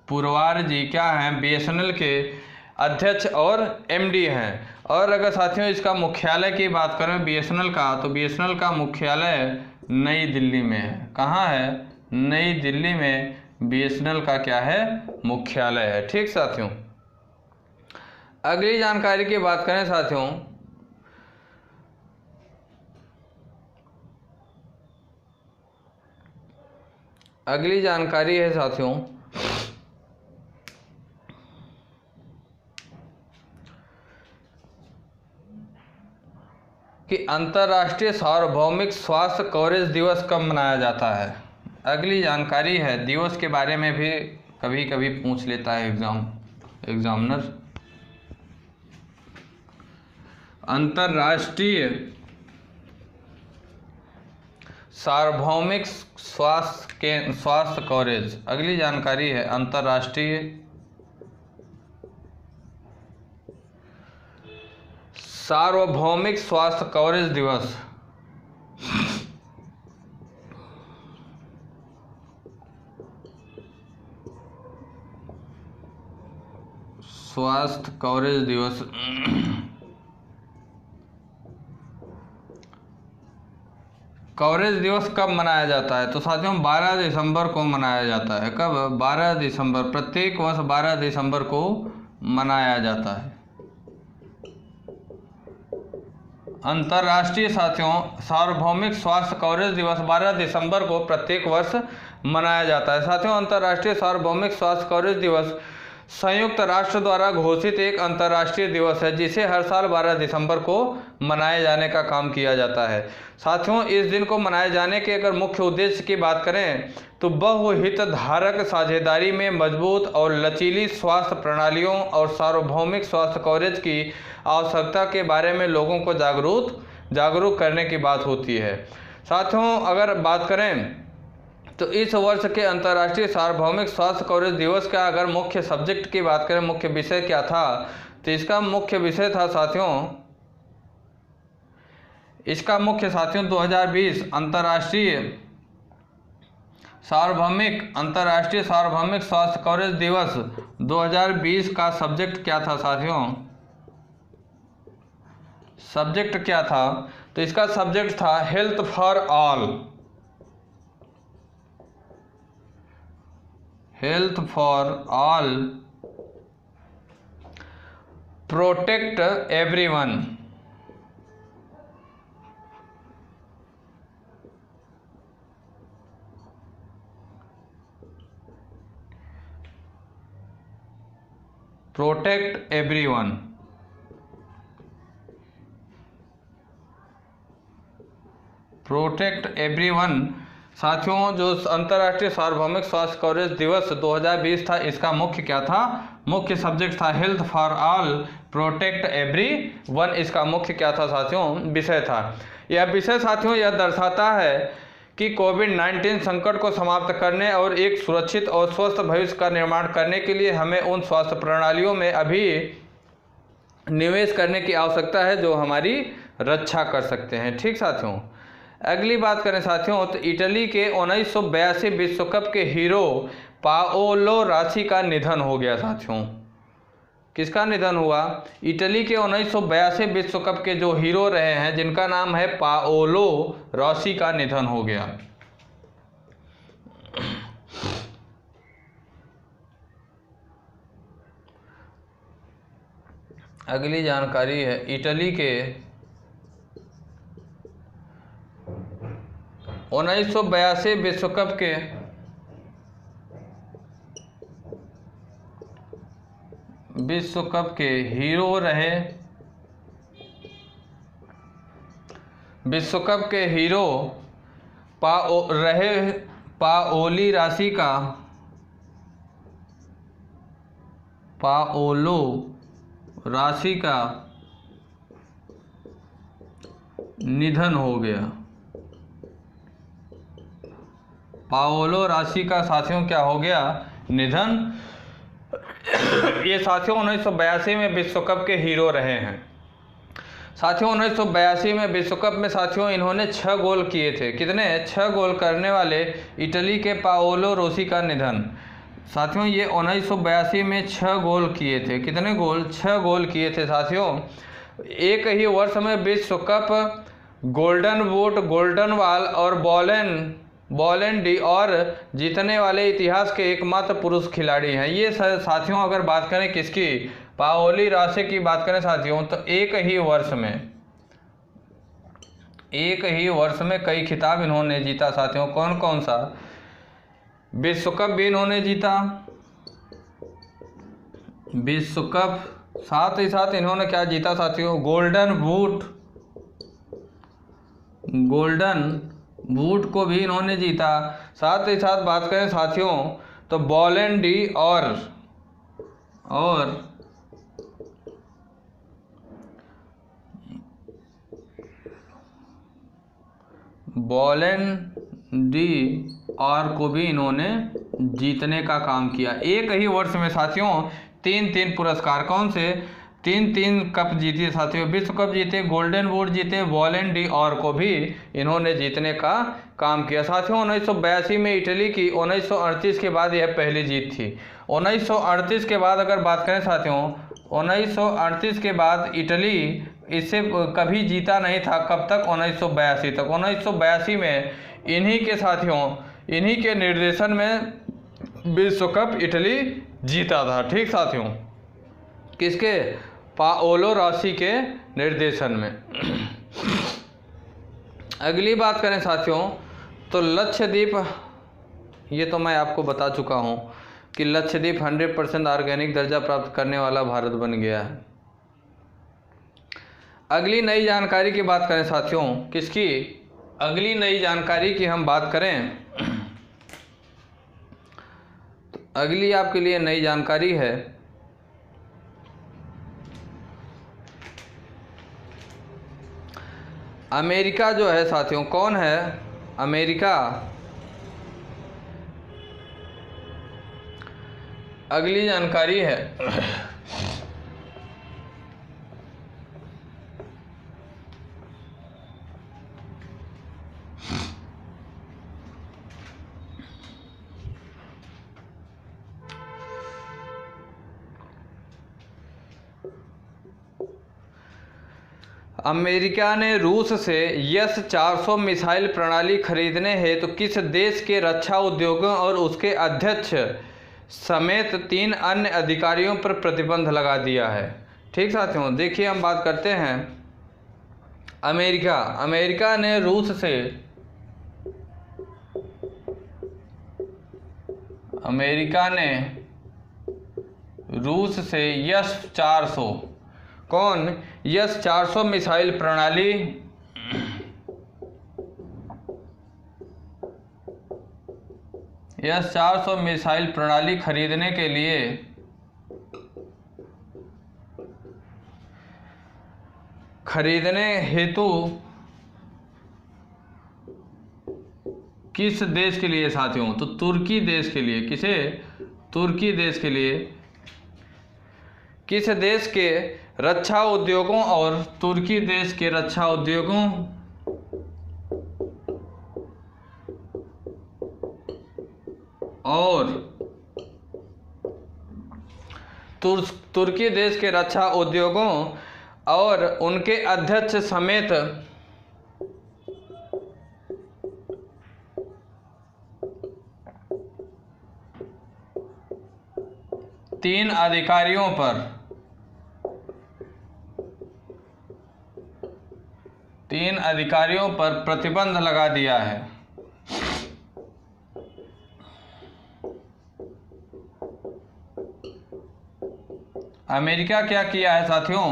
पुरवार जी क्या हैं? BSNL के अध्यक्ष और MD हैं। और अगर साथियों इसका मुख्यालय की बात करें बीएसएनएल का, तो बीएसएनएल का मुख्यालय नई दिल्ली में है। कहाँ है? नई दिल्ली में बीएसएनएल का क्या है? मुख्यालय है। ठीक साथियों, अगली जानकारी की बात करें साथियों, अगली जानकारी है साथियों कि अंतर्राष्ट्रीय सार्वभौमिक स्वास्थ्य कवरेज दिवस कब मनाया जाता है। अगली जानकारी है, दिवस के बारे में भी कभी कभी पूछ लेता है एग्जामिनर। अंतर्राष्ट्रीय सार्वभौमिक स्वास्थ्य कवरेज, अगली जानकारी है अंतर्राष्ट्रीय सार्वभौमिक स्वास्थ्य कवरेज दिवस स्वास्थ्य कवरेज दिवस कवरेज दिवस कब मनाया जाता है? तो साथियों 12 दिसंबर को मनाया जाता है। कब? 12 दिसंबर, प्रत्येक वर्ष 12 दिसंबर को मनाया जाता है। अंतर्राष्ट्रीय साथियों सार्वभौमिक स्वास्थ्य कवरेज दिवस 12 दिसंबर को प्रत्येक वर्ष मनाया जाता है। साथियों अंतर्राष्ट्रीय सार्वभौमिक स्वास्थ्य कवरेज दिवस संयुक्त राष्ट्र द्वारा घोषित एक अंतर्राष्ट्रीय दिवस है जिसे हर साल 12 दिसंबर को मनाए जाने का काम किया जाता है। साथियों इस दिन को मनाए जाने के अगर मुख्य उद्देश्य की बात करें तो बहुहितधारक साझेदारी में मजबूत और लचीली स्वास्थ्य प्रणालियों और सार्वभौमिक स्वास्थ्य कवरेज की आवश्यकता के बारे में लोगों को जागरूक करने की बात होती है। साथियों अगर बात करें तो इस वर्ष के अंतर्राष्ट्रीय सार्वभौमिक स्वास्थ्य कवरेज दिवस का अगर मुख्य सब्जेक्ट की बात करें, मुख्य विषय क्या था, तो इसका मुख्य विषय था साथियों, इसका मुख्य साथियों 2020 अंतर्राष्ट्रीय सार्वभौमिक स्वास्थ्य कवरेज दिवस 2020 का सब्जेक्ट क्या था साथियों? सब्जेक्ट क्या था? तो इसका सब्जेक्ट था health for all. Health for all, protect everyone. Protect everyone. Protect everyone साथियों जो अंतर्राष्ट्रीय सार्वभौमिक स्वास्थ्य कवरेज दिवस 2020 था, इसका मुख्य क्या था? मुख्य सब्जेक्ट था health for all, protect everyone. इसका मुख्य क्या था साथियों? विषय था। यह विषय साथियों यह दर्शाता है कि कोविड-19 संकट को समाप्त करने और एक सुरक्षित और स्वस्थ भविष्य का निर्माण करने के लिए हमें उन स्वास्थ्य प्रणालियों में अभी निवेश करने की आवश्यकता है जो हमारी रक्षा कर सकते हैं। ठीक साथियों, अगली बात करें साथियों तो इटली के 1982 विश्व कप के हीरो पाओलो रासी का निधन हो गया। साथियों किसका निधन हुआ? इटली के 1982 विश्व कप के जो हीरो रहे हैं जिनका नाम है पाओलो रासी का निधन हो गया। अगली जानकारी है इटली के 1982 विश्व कप के हीरो रहे, विश्व कप के हीरो पाओलो रासी का निधन हो गया। पाओलो रासी का साथियों क्या हो गया? निधन। ये साथियों 1982 में विश्व कप के हीरो रहे हैं। साथियों 1982 में विश्व कप में साथियों इन्होंने 6 गोल किए थे। कितने? 6 गोल करने वाले इटली के पाओलो रासी का निधन। साथियों ये 1982 में 6 गोल किए थे। कितने गोल? 6 गोल किए थे साथियों। एक ही वर्ष में विश्व cup, golden boot, golden ball और बॉलन डी और जीतने वाले इतिहास के एकमात्र पुरुष खिलाड़ी हैं। ये साथियों अगर बात करें किसकी, पाओली रासे की बात करें साथियों, तो एक ही वर्ष में कई खिताब इन्होंने जीता साथियों। कौन कौन सा, विश्व कप भी इन्होंने जीता, विश्व कप, साथ ही साथ इन्होंने क्या जीता साथियों, गोल्डन बूट को भी इन्होंने जीता। साथ ही साथ बात करें साथियों तो बॉलन डी और को भी इन्होंने जीतने का काम किया। एक ही वर्ष में साथियों 3 पुरस्कार, कौन से, 3 कप जीते साथियों, विश्व कप जीते, गोल्डन बूट जीते, बॉलन डी और को भी इन्होंने जीतने का काम किया साथियों। 1982 में इटली की 1938 के बाद यह पहली जीत थी। 1938 के बाद अगर बात करें साथियों, 1938 के बाद इटली इससे कभी जीता नहीं था। कब तक, 1982 तक। 1982 में इन्हीं के निर्देशन में विश्व कप इटली जीता था। ठीक साथियों, किसके, पाओलो रासी के निर्देशन में। अगली बात करें साथियों तो लक्षद्वीप, ये तो मैं आपको बता चुका हूँ कि लक्षद्वीप 100% ऑर्गेनिक दर्जा प्राप्त करने वाला भारत बन गया है। अगली नई जानकारी की बात करें साथियों, किसकी, अगली नई जानकारी की हम बात करें तो अगली आपके लिए नई जानकारी है अमेरिका जो है साथियों, कौन है अमेरिका, अगली जानकारी है अमेरिका ने रूस से S-400 मिसाइल प्रणाली खरीदने हेतु किस देश के रक्षा उद्योगों और उसके अध्यक्ष समेत 3 अन्य अधिकारियों पर प्रतिबंध लगा दिया है। ठीक साथियों, देखिए हम बात करते हैं अमेरिका ने रूस से S-400, कौन, S-400 मिसाइल प्रणाली S-400 मिसाइल प्रणाली खरीदने के लिए हेतु किस देश के लिए साथियों, तो तुर्की देश के लिए। किसे, तुर्की देश के लिए। किस देश के रक्षा उद्योगों और तुर्की देश के रक्षा उद्योगों और तुर्की देश के रक्षा उद्योगों और उनके अध्यक्ष समेत 3 अधिकारियों पर प्रतिबंध लगा दिया है। अमेरिका क्या किया है साथियों,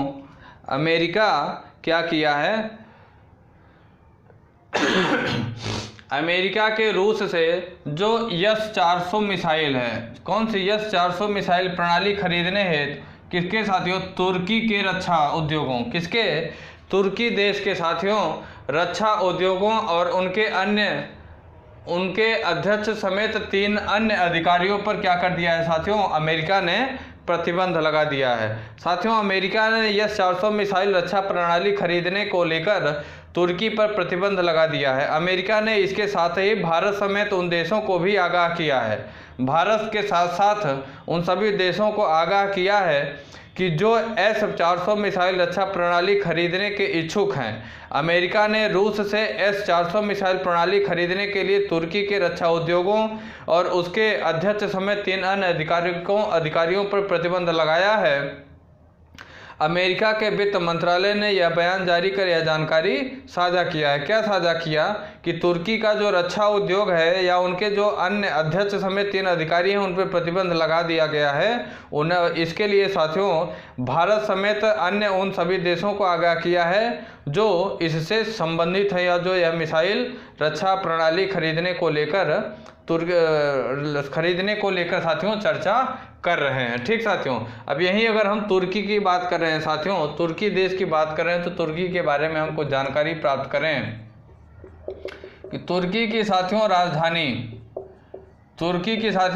अमेरिका क्या किया है अमेरिका के रूस से जो S-400 मिसाइल है, कौन सी S-400 मिसाइल प्रणाली खरीदने हेतु किसके साथियों, तुर्की के रक्षा उद्योगों, किसके, तुर्की देश के साथियों रक्षा उद्योगों और उनके अध्यक्ष समेत 3 अन्य अधिकारियों पर क्या कर दिया है साथियों, अमेरिका ने प्रतिबंध लगा दिया है। साथियों, अमेरिका ने S-400 मिसाइल रक्षा प्रणाली खरीदने को लेकर तुर्की पर प्रतिबंध लगा दिया है। अमेरिका ने इसके साथ ही भारत समेत उन देशों को भी आगाह किया है, भारत के साथ साथ उन सभी देशों को आगाह किया है कि जो S-400 मिसाइल रक्षा प्रणाली खरीदने के इच्छुक हैं। अमेरिका ने रूस से S-400 मिसाइल प्रणाली खरीदने के लिए तुर्की के रक्षा उद्योगों और उसके अध्यक्ष समेत 3 अन्य अधिकारियों पर प्रतिबंध लगाया है। अमेरिका के वित्त मंत्रालय ने यह बयान जारी कर यह जानकारी साझा किया है। क्या साझा किया कि तुर्की का जो रक्षा उद्योग है या उनके जो अन्य अध्यक्ष समेत 3 अधिकारी हैं उन पर प्रतिबंध लगा दिया गया है। उन्हें इसके लिए साथियों भारत समेत अन्य उन सभी देशों को आगाह किया है जो इससे संबंधित है या जो यह मिसाइल रक्षा प्रणाली खरीदने को लेकर साथियों चर्चा कर रहे हैं। ठीक साथियों, अब यहीं अगर हम तुर्की की बात कर रहे हैं साथियों, तुर्की देश की बात कर रहे हैं, तो तुर्की के बारे में हम कुछ जानकारी प्राप्त करें कि तुर्की की साथियों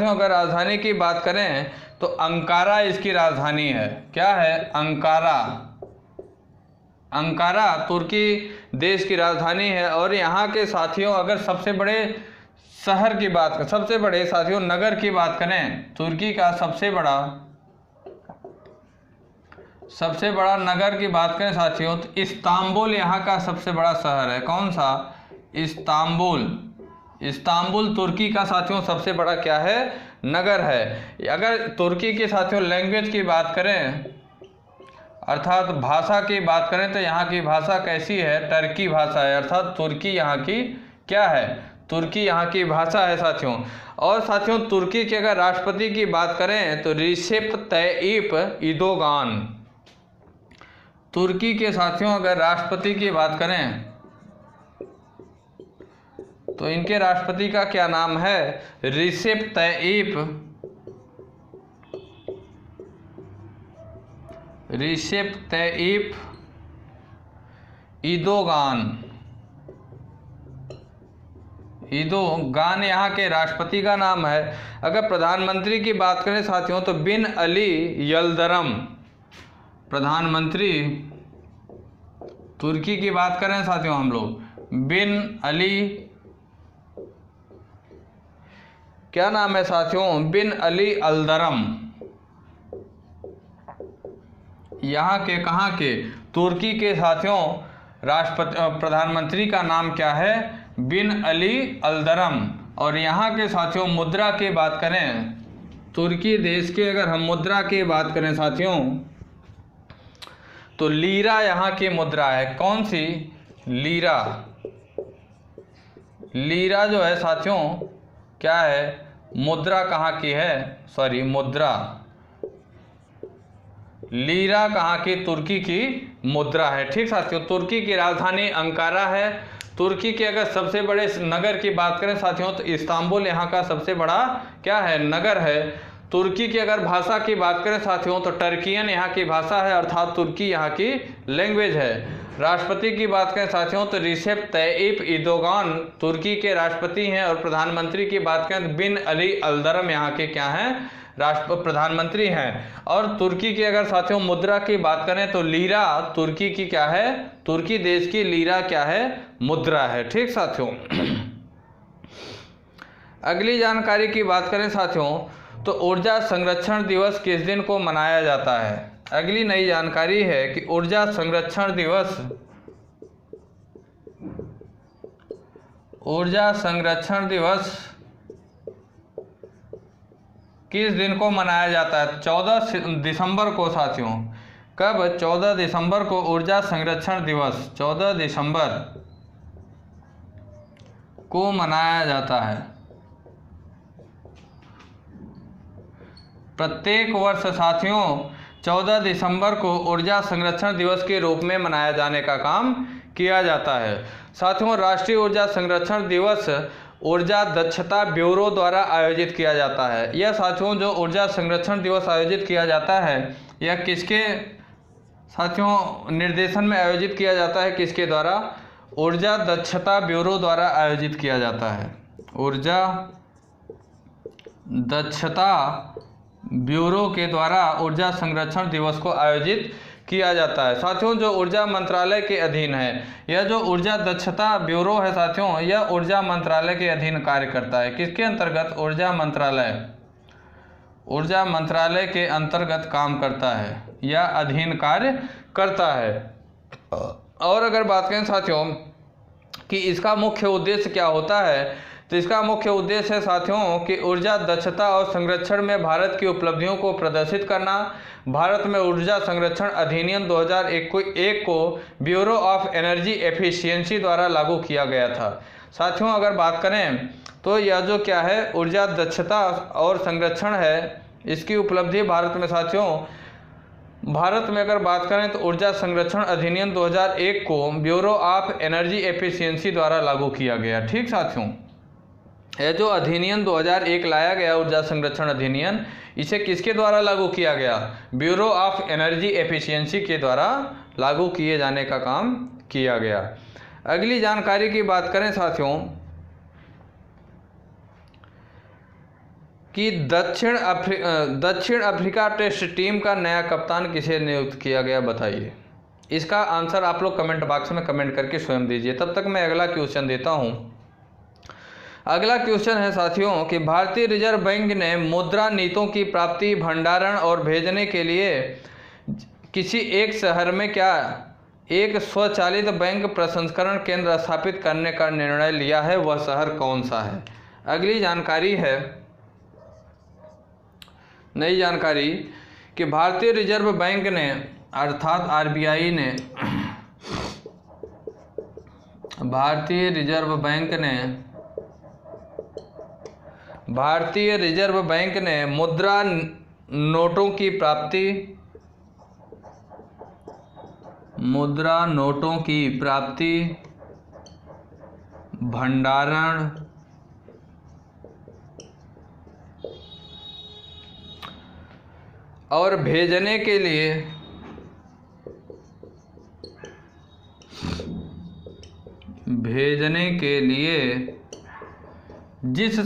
अगर राजधानी की बात करें तो अंकारा इसकी राजधानी है। क्या है? अंकारा तुर्की देश की राजधानी है। और यहाँ के साथियों अगर सबसे बड़े साथियों नगर की बात करें, तुर्की का सबसे बड़ा नगर की बात करें साथियों, तो इस्तांबुल यहाँ का सबसे बड़ा शहर है। कौन सा? इस्तांबुल तुर्की का साथियों सबसे बड़ा क्या है? नगर है। अगर तुर्की के साथियों लैंग्वेज की बात करें अर्थात भाषा की बात करें तो यहाँ की भाषा कैसी है? टर्की भाषा है, अर्थात तुर्की यहाँ की क्या है? तुर्की यहाँ की भाषा है साथियों। और साथियों तुर्की के अगर राष्ट्रपति की बात करें तो रिसेप तय्यिप इर्दोगान। तुर्की के साथियों अगर राष्ट्रपति की बात करें तो इनके राष्ट्रपति का क्या नाम है? रिसेप तय्यिप इर्दोगान यहाँ के राष्ट्रपति का नाम है। अगर प्रधानमंत्री की बात करें साथियों तो बिन अली यल्दरम। प्रधानमंत्री तुर्की की बात करें साथियों हम लोग, बिन अली, क्या नाम है साथियों? बिन अली यल्दरम। यहाँ के कहाँ के? तुर्की के साथियों प्रधानमंत्री का नाम क्या है? बिन अली यल्दरम। और यहाँ के साथियों मुद्रा की बात करें, तुर्की देश के अगर हम मुद्रा की बात करें साथियों तो लीरा यहाँ की मुद्रा है। कौन सी? लीरा जो है साथियों क्या है? मुद्रा कहाँ की है? लीरा कहाँ की? तुर्की की मुद्रा है। ठीक साथियों, तुर्की की राजधानी अंकारा है। तुर्की के अगर सबसे बड़े नगर की बात करें साथियों तो इस्तांबुल यहाँ का सबसे बड़ा क्या है? नगर है। तुर्की की अगर भाषा की बात करें साथियों तो टर्कियन यहाँ की भाषा है, अर्थात तुर्की यहाँ की लैंग्वेज है। राष्ट्रपति की बात करें साथियों तो रिसेप तय्यिप इर्दोगान तुर्की के राष्ट्रपति हैं। और प्रधानमंत्री की बात करें तो बिन अली यल्दरम यहाँ के क्या हैं? प्रधानमंत्री हैं। और तुर्की की अगर साथियों मुद्रा की बात करें तो लीरा तुर्की की क्या है? तुर्की देश की लीरा क्या है? मुद्रा है। ठीक साथियों, अगली जानकारी की बात करें साथियों तो ऊर्जा संरक्षण दिवस किस दिन को मनाया जाता है? अगली नई जानकारी है कि ऊर्जा संरक्षण दिवस किस दिन को मनाया जाता है? 14 दिसंबर को साथियों। कब? 14 दिसंबर को ऊर्जा संरक्षण दिवस 14 दिसंबर को मनाया जाता है। प्रत्येक वर्ष साथियों 14 दिसंबर को ऊर्जा संरक्षण दिवस के रूप में मनाया जाने का काम किया जाता है। साथियों राष्ट्रीय ऊर्जा संरक्षण दिवस ऊर्जा दक्षता ब्यूरो द्वारा आयोजित किया जाता है। यह साथियों जो ऊर्जा संरक्षण दिवस आयोजित किया जाता है यह किसके साथियों निर्देशन में आयोजित किया जाता है? किसके द्वारा? ऊर्जा दक्षता ब्यूरो द्वारा आयोजित किया जाता है। ऊर्जा दक्षता ब्यूरो के द्वारा ऊर्जा संरक्षण दिवस को आयोजित किया जाता है। साथियों जो ऊर्जा मंत्रालय के अधीन है, यह जो ऊर्जा दक्षता ब्यूरो है साथियों यह ऊर्जा मंत्रालय के अधीन कार्य करता है। किसके अंतर्गत? ऊर्जा मंत्रालय के अंतर्गत काम करता है। या अधीन कार्य करता है। और अगर बात करें साथियों कि इसका मुख्य उद्देश्य क्या होता है, तो इसका मुख्य उद्देश्य है साथियों कि ऊर्जा दक्षता और संरक्षण में भारत की उपलब्धियों को प्रदर्शित करना। भारत में ऊर्जा संरक्षण अधिनियम 2001 को ब्यूरो ऑफ एनर्जी एफिशिएंसी द्वारा लागू किया गया था। साथियों अगर बात करें तो यह जो क्या है ऊर्जा दक्षता और संरक्षण है, इसकी उपलब्धि भारत में साथियों, भारत में अगर बात करें तो ऊर्जा संरक्षण अधिनियम 2001 को ब्यूरो ऑफ एनर्जी एफिशिएंसी द्वारा लागू किया गया। ठीक साथियों, यह जो अधिनियम 2001 लाया गया ऊर्जा संरक्षण अधिनियम, इसे किसके द्वारा लागू किया गया? ब्यूरो ऑफ एनर्जी एफिशिएंसी के द्वारा लागू किए जाने का काम किया गया। अगली जानकारी की बात करें साथियों कि दक्षिण अफ्रीका टेस्ट टीम का नया कप्तान किसे नियुक्त किया गया, बताइए। इसका आंसर आप लोग कमेंट बॉक्स में कमेंट करके स्वयं दीजिए। तब तक मैं अगला क्वेश्चन देता हूं। अगला क्वेश्चन है साथियों कि भारतीय रिजर्व बैंक ने मुद्रा नीतियों की प्राप्ति, भंडारण और भेजने के लिए किसी एक शहर में क्या एक स्वचालित बैंक प्रसंस्करण केंद्र स्थापित करने का निर्णय लिया है, वह शहर कौन सा है? अगली जानकारी है, नई जानकारी कि भारतीय रिजर्व बैंक ने अर्थात आरबीआई ने भारतीय रिजर्व बैंक ने मुद्रा नोटों की प्राप्ति, भंडारण और भेजने के लिए जिस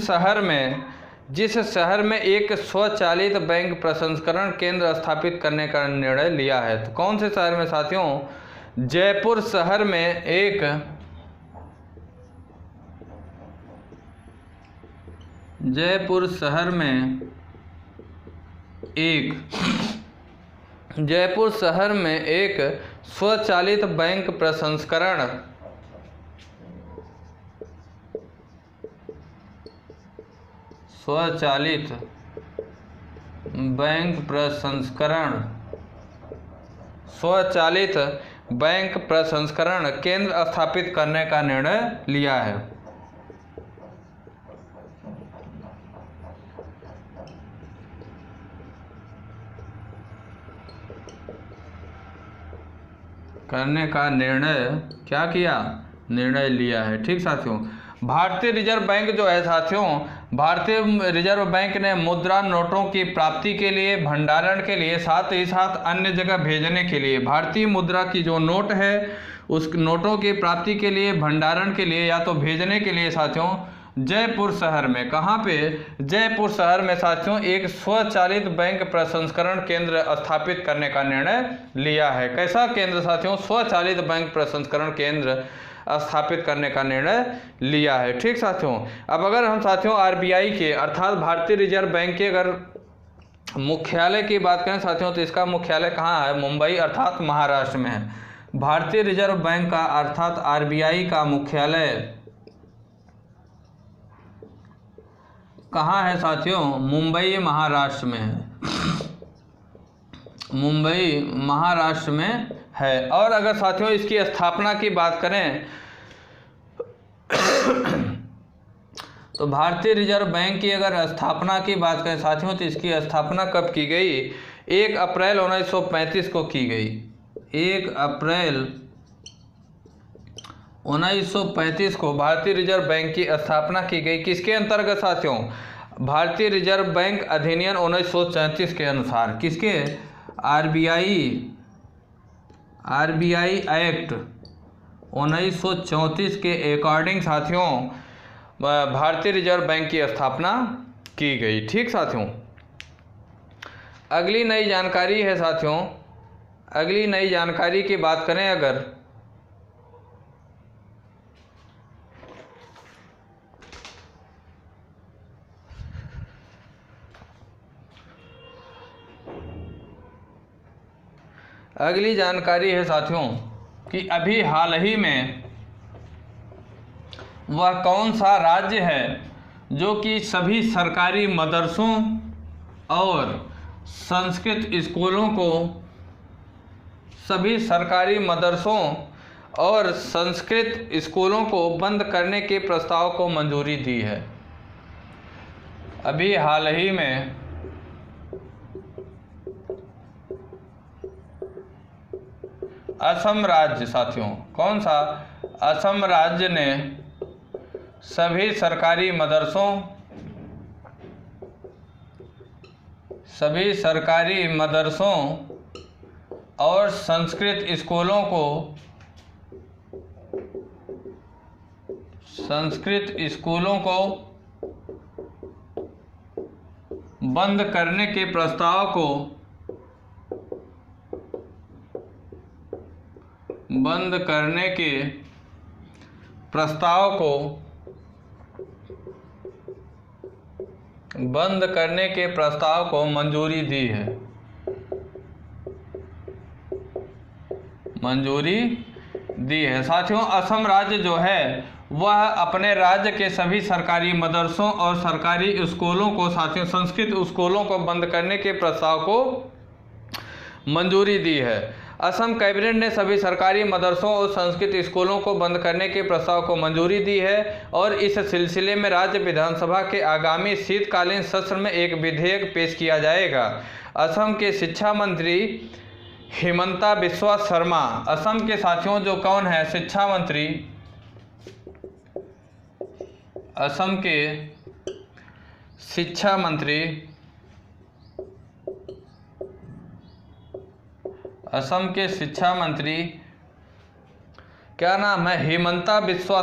शहर में एक स्वचालित बैंक प्रसंस्करण केंद्र स्थापित करने का निर्णय लिया है। तो कौन से शहर में साथियों? जयपुर शहर में एक स्वचालित बैंक प्रसंस्करण केंद्र स्थापित करने का निर्णय लिया है। निर्णय लिया है। ठीक साथियों, भारतीय रिजर्व बैंक जो है साथियों, भारतीय रिजर्व बैंक ने मुद्रा नोटों की प्राप्ति के लिए, भंडारण के लिए, साथ ही साथ अन्य जगह भेजने के लिए, भारतीय मुद्रा की जो नोट है उस नोटों की प्राप्ति के लिए, भंडारण के लिए या तो भेजने के लिए साथियों जयपुर शहर में, कहाँ पे? जयपुर शहर में साथियों एक स्वचालित बैंक प्रसंस्करण केंद्र स्थापित करने का निर्णय लिया है। कैसा केंद्र साथियों? स्वचालित बैंक प्रसंस्करण केंद्र स्थापित करने का निर्णय लिया है। ठीक साथियों, अब अगर हम साथियों आरबीआई के अर्थात भारतीय रिजर्व बैंक के अगर मुख्यालय की बात करें साथियों, तो इसका मुख्यालय कहाँ है? मुंबई अर्थात महाराष्ट्र में है। भारतीय रिजर्व बैंक का अर्थात आरबीआई का मुख्यालय कहाँ है साथियों? मुंबई महाराष्ट्र में है। मुंबई महाराष्ट्र में है। और अगर साथियों इसकी स्थापना की बात करें तो भारतीय रिजर्व बैंक की अगर स्थापना की बात करें साथियों, तो इसकी स्थापना कब की गई? 1 अप्रैल 1935 को की गई। 1 अप्रैल 1935 को भारतीय रिजर्व बैंक की स्थापना की गई। किसके अंतर्गत साथियों? भारतीय रिजर्व बैंक अधिनियम 1934 के अनुसार। किसके? आरबीआई एक्ट 1934 के अकॉर्डिंग साथियों भारतीय रिजर्व बैंक की स्थापना की गई। ठीक साथियों, अगली नई जानकारी है साथियों, अगली नई जानकारी की बात करें अगर, अगली जानकारी है साथियों कि अभी हाल ही में वह कौन सा राज्य है जो कि सभी सरकारी मदरसों और संस्कृत स्कूलों को बंद करने के प्रस्ताव को मंजूरी दी है। अभी हाल ही में असम राज्य साथियों, कौन सा? असम राज्य ने सभी सरकारी मदरसों और संस्कृत स्कूलों को बंद करने के प्रस्ताव को मंजूरी दी है। साथियों, असम राज्य जो है वह अपने राज्य के सभी सरकारी मदरसों और सरकारी स्कूलों को साथियों संस्कृत स्कूलों को बंद करने के प्रस्ताव को मंजूरी दी है। असम कैबिनेट ने सभी सरकारी मदरसों और संस्कृत स्कूलों को बंद करने के प्रस्ताव को मंजूरी दी है और इस सिलसिले में राज्य विधानसभा के आगामी शीतकालीन सत्र में एक विधेयक पेश किया जाएगा। असम के शिक्षा मंत्री हिमंता बिस्वा शर्मा, असम के साथियों जो कौन है शिक्षा मंत्री, असम के शिक्षा मंत्री क्या नाम है? हिमंता बिस्वा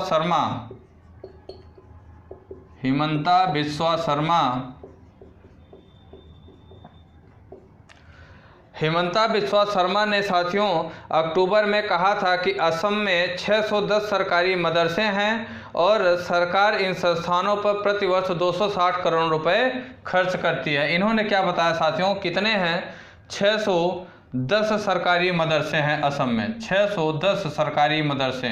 शर्मा ने साथियों अक्टूबर में कहा था कि असम में 610 सरकारी मदरसे हैं और सरकार इन संस्थानों पर प्रतिवर्ष 260 करोड़ रुपए खर्च करती है। इन्होंने क्या बताया साथियों, कितने हैं? 610 सरकारी मदरसे हैं असम में, 610 सरकारी मदरसे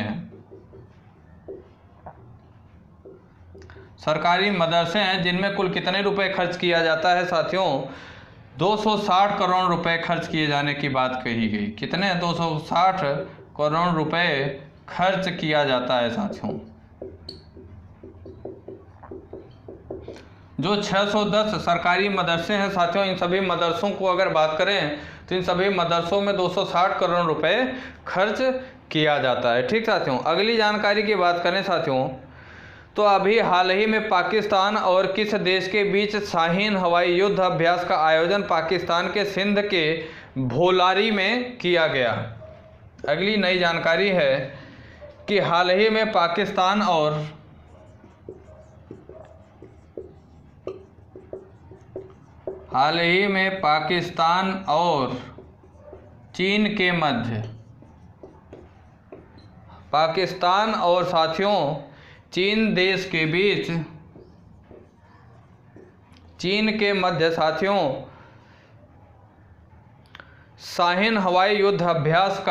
हैं जिनमें कुल कितने रुपए खर्च किया जाता है साथियों? 260 करोड़ रुपए खर्च किए जाने की बात कही गई। कितने? 260 करोड़ रुपए खर्च किया जाता है साथियों। जो 610 सरकारी मदरसे हैं साथियों, इन सभी मदरसों को अगर बात करें तो इन सभी मदरसों में 260 करोड़ रुपए खर्च किया जाता है। ठीक साथियों, अगली जानकारी की बात करें साथियों तो अभी हाल ही में पाकिस्तान और किस देश के बीच शाहीन हवाई युद्ध अभ्यास का आयोजन पाकिस्तान के सिंध के भोलारी में किया गया। अगली नई जानकारी है कि हाल ही में पाकिस्तान और चीन के मध्य चीन के मध्य साथियों शाहीन हवाई युद्ध अभ्यास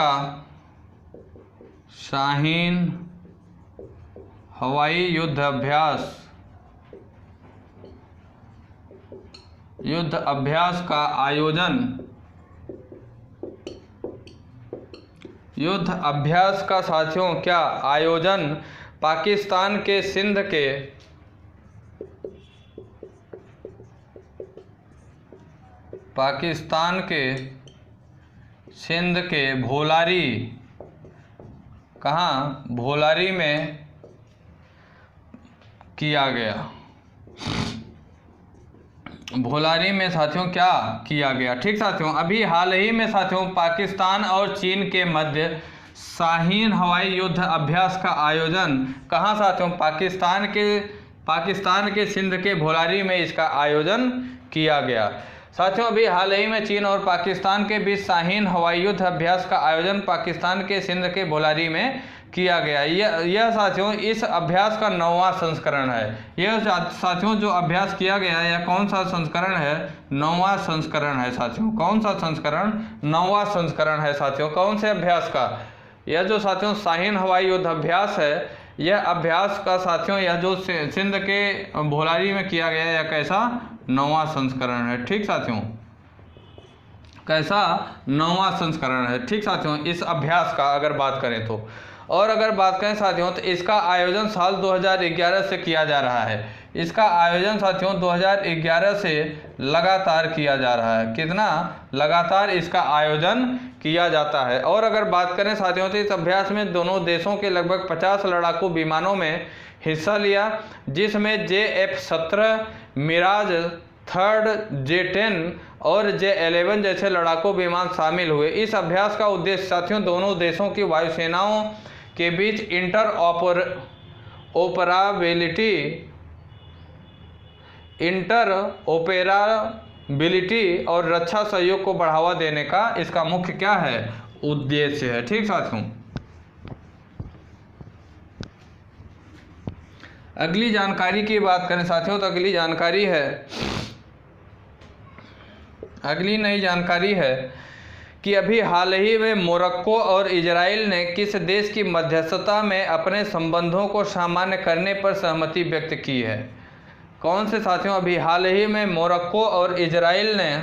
का साथियों क्या आयोजन पाकिस्तान के सिंध के भोलारी, कहाँ? भोलारी में किया गया। भोलारी में साथियों क्या किया गया? ठीक साथियों, अभी हाल ही में साथियों पाकिस्तान और चीन के मध्य शाहीन हवाई युद्ध अभ्यास का आयोजन कहाँ साथियों? पाकिस्तान के सिंध के भोलारी में इसका आयोजन किया गया। साथियों, अभी हाल ही में चीन और पाकिस्तान के बीच शाहीन हवाई युद्ध अभ्यास का आयोजन पाकिस्तान के सिंध के भोलारी में किया गया। यह साथियों इस अभ्यास का 9वां संस्करण है। यह साथियों जो अभ्यास किया गया है यह कौन सा संस्करण है? 9वां संस्करण है साथियों। कौन सा संस्करण? 9वां संस्करण है साथियों। कौन से अभ्यास का? यह जो साथियों शाहीन हवाई युद्ध अभ्यास है, यह अभ्यास का साथियों यह जो सिंध के भोलारी में किया गया है, यह कैसा? 9वां संस्करण है। ठीक साथियों, कैसा? 9वां संस्करण है। ठीक साथियों, इस अभ्यास का अगर बात करें तो, और अगर बात करें साथियों तो इसका आयोजन साल 2011 से किया जा रहा है। इसका आयोजन साथियों 2011 से लगातार किया जा रहा है। कितना? लगातार इसका आयोजन किया जाता है। और अगर बात करें साथियों तो इस अभ्यास में दोनों देशों के लगभग 50 लड़ाकू विमानों में हिस्सा लिया, जिसमें JF-17, मिराज, थर्ड, J-10 और J-11 जैसे लड़ाकू विमान शामिल हुए। इस अभ्यास का उद्देश्य साथियों दोनों देशों की वायुसेनाओं के बीच इंटरऑपरेबिलिटी और रक्षा सहयोग को बढ़ावा देने का इसका मुख्य क्या है? उद्देश्य है। ठीक साथियों, अगली जानकारी की बात करें साथियों तो अगली नई जानकारी है कि अभी हाल ही में मोरक्को और इजराइल ने किस देश की मध्यस्थता में अपने संबंधों को सामान्य करने पर सहमति व्यक्त की है? कौन से साथियों? अभी हाल ही में मोरक्को और इजराइल ने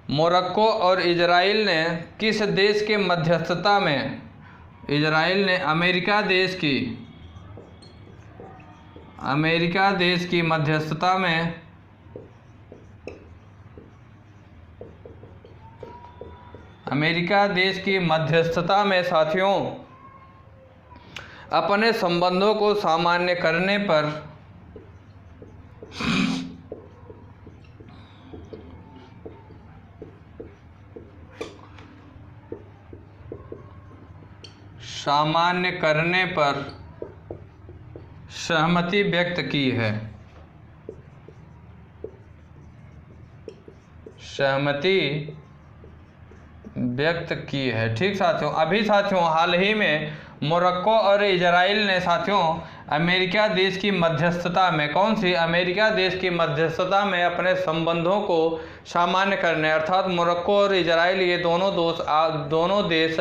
मोरक्को और इजराइल ने किस देश के मध्यस्थता में? इजराइल ने अमेरिका देश की मध्यस्थता में साथियों अपने संबंधों को सामान्य करने पर सहमति व्यक्त की है। ठीक साथियों, अभी साथियों हाल ही में मोरक्को और इजराइल ने साथियों अमेरिका देश की मध्यस्थता में, कौन सी? अमेरिका देश की मध्यस्थता में अपने संबंधों को सामान्य करने, अर्थात मोरक्को और इजराइल ये दोनों देश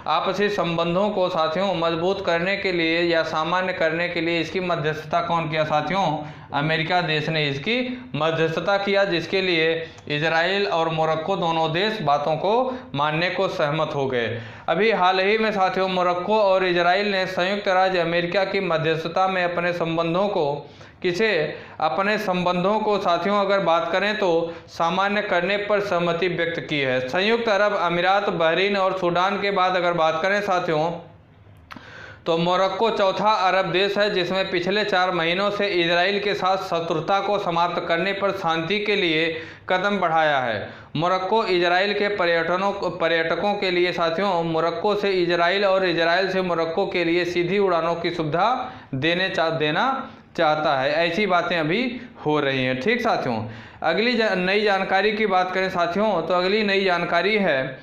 आपसी संबंधों को साथियों मजबूत करने के लिए या सामान्य करने के लिए इसकी मध्यस्थता कौन किया साथियों? अमेरिका देश ने इसकी मध्यस्थता किया, जिसके लिए इजराइल और मोरक्को दोनों देश बातों को मानने को सहमत हो गए। अभी हाल ही में साथियों मोरक्को और इजराइल ने संयुक्त राज्य अमेरिका की मध्यस्थता में अपने संबंधों को साथियों अगर बात करें तो सामान्य करने पर सहमति व्यक्त की है। संयुक्त अरब अमीरात, बहरीन और सूडान के बाद अगर बात करें साथियों तो मोरक्को चौथा अरब देश है जिसमें पिछले 4 महीनों से इजराइल के साथ शत्रुता को समाप्त करने पर शांति के लिए कदम बढ़ाया है। मोरक्को इजराइल के पर्यटकों के लिए साथियों मोरक्को से इजराइल और इजराइल से मोरक्को के लिए सीधी उड़ानों की सुविधा देना चाहता है। ऐसी बातें अभी हो रही हैं। ठीक साथियों, अगली नई जानकारी की बात करें साथियों तो अगली नई जानकारी है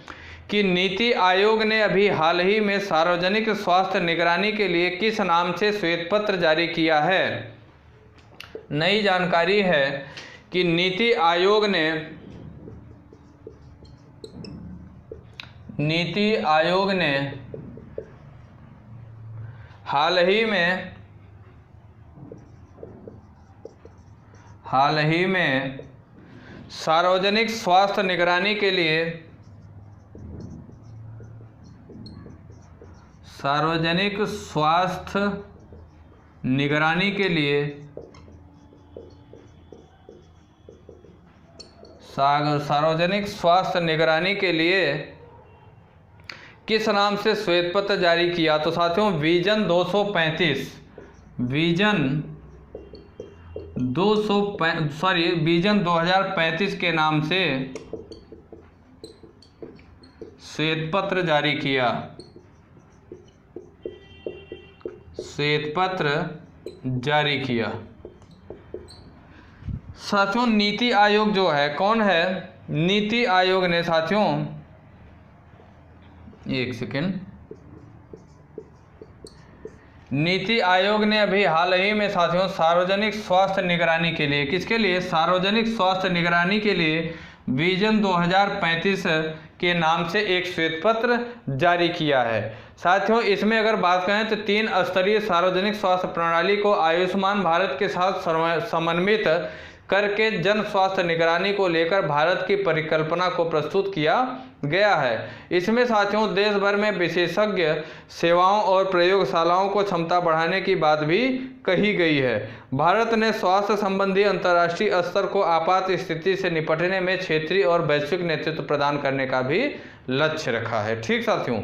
कि नीति आयोग ने अभी हाल ही में सार्वजनिक स्वास्थ्य निगरानी के लिए किस नाम से श्वेत पत्र जारी किया है? नई जानकारी है कि नीति आयोग ने हाल ही में सार्वजनिक स्वास्थ्य निगरानी के लिए सार्वजनिक स्वास्थ्य निगरानी के लिए किस नाम से श्वेत पत्र जारी किया? तो साथियों विजन 2035 के नाम से श्वेत पत्र जारी किया। श्वेत पत्र जारी किया। साथियों नीति आयोग जो है, कौन है? नीति आयोग ने साथियों, एक सेकेंड, नीति आयोग ने अभी हाल ही में साथियों सार्वजनिक स्वास्थ्य निगरानी के लिए, किसके लिए? सार्वजनिक स्वास्थ्य निगरानी के लिए विजन 2035 के नाम से एक श्वेत पत्र जारी किया है। साथियों इसमें अगर बात करें तो 3 स्तरीय सार्वजनिक स्वास्थ्य प्रणाली को आयुष्मान भारत के साथ समन्वित करके जन स्वास्थ्य निगरानी को लेकर भारत की परिकल्पना को प्रस्तुत किया गया है। इसमें साथियों देश भर में विशेषज्ञ सेवाओं और प्रयोगशालाओं को क्षमता बढ़ाने की बात भी कही गई है। भारत ने स्वास्थ्य संबंधी अंतर्राष्ट्रीय स्तर को आपात स्थिति से निपटने में क्षेत्रीय और वैश्विक नेतृत्व प्रदान करने का भी लक्ष्य रखा है। ठीक साथियों,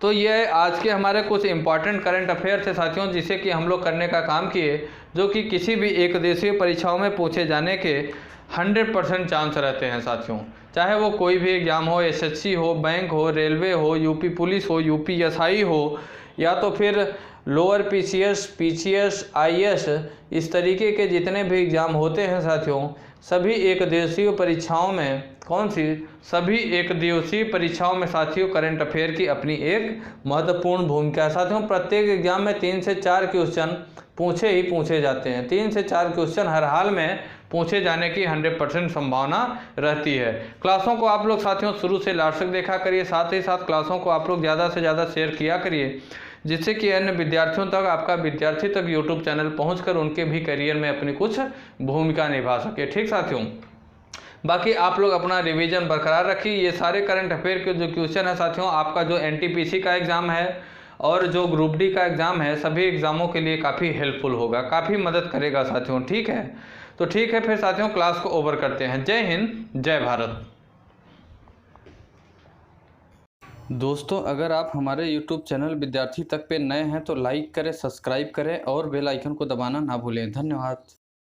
तो ये आज के हमारे कुछ इंपॉर्टेंट करंट अफेयर थे साथियों, जिसे कि हम लोग करने का काम किए, जो कि किसी भी एक देशीय परीक्षाओं में पूछे जाने के 100% चांस रहते हैं साथियों। चाहे वो कोई भी एग्जाम हो, एसएससी हो, बैंक हो, रेलवे हो, यूपी पुलिस हो, यूपीएसआई हो, या तो फिर लोअर पीसीएस, पीसीएस, आईएएस, इस तरीके के जितने भी एग्ज़ाम होते हैं साथियों, सभी एक दिवसीय परीक्षाओं में, कौन सी? सभी एक दिवसीय परीक्षाओं में साथियों करंट अफेयर की अपनी एक महत्वपूर्ण भूमिका है। साथियों प्रत्येक एग्जाम में 3 से 4 क्वेश्चन पूछे जाते हैं। 3 से 4 क्वेश्चन हर हाल में पूछे जाने की 100% संभावना रहती है। क्लासों को आप लोग साथियों शुरू से लास्ट तक देखा करिए, साथ ही साथ क्लासों को आप लोग ज़्यादा से ज़्यादा शेयर किया करिए, जिससे कि अन्य विद्यार्थियों तक, आपका विद्यार्थी तक यूट्यूब चैनल पहुंचकर उनके भी करियर में अपनी कुछ भूमिका निभा सके। ठीक साथियों, बाकी आप लोग अपना रिवीजन बरकरार रखिए। ये सारे करंट अफेयर के जो क्वेश्चन है साथियों, आपका जो एनटीपीसी का एग्ज़ाम है और जो ग्रुप डी का एग्ज़ाम है, सभी एग्ज़ामों के लिए काफ़ी हेल्पफुल होगा, काफ़ी मदद करेगा साथियों। ठीक है, तो ठीक है फिर साथियों, क्लास को ओवर करते हैं। जय हिंद, जय भारत। दोस्तों अगर आप हमारे YouTube चैनल विद्यार्थी तक पे नए हैं तो लाइक करें, सब्सक्राइब करें और बेल आइकन को दबाना ना भूलें। धन्यवाद।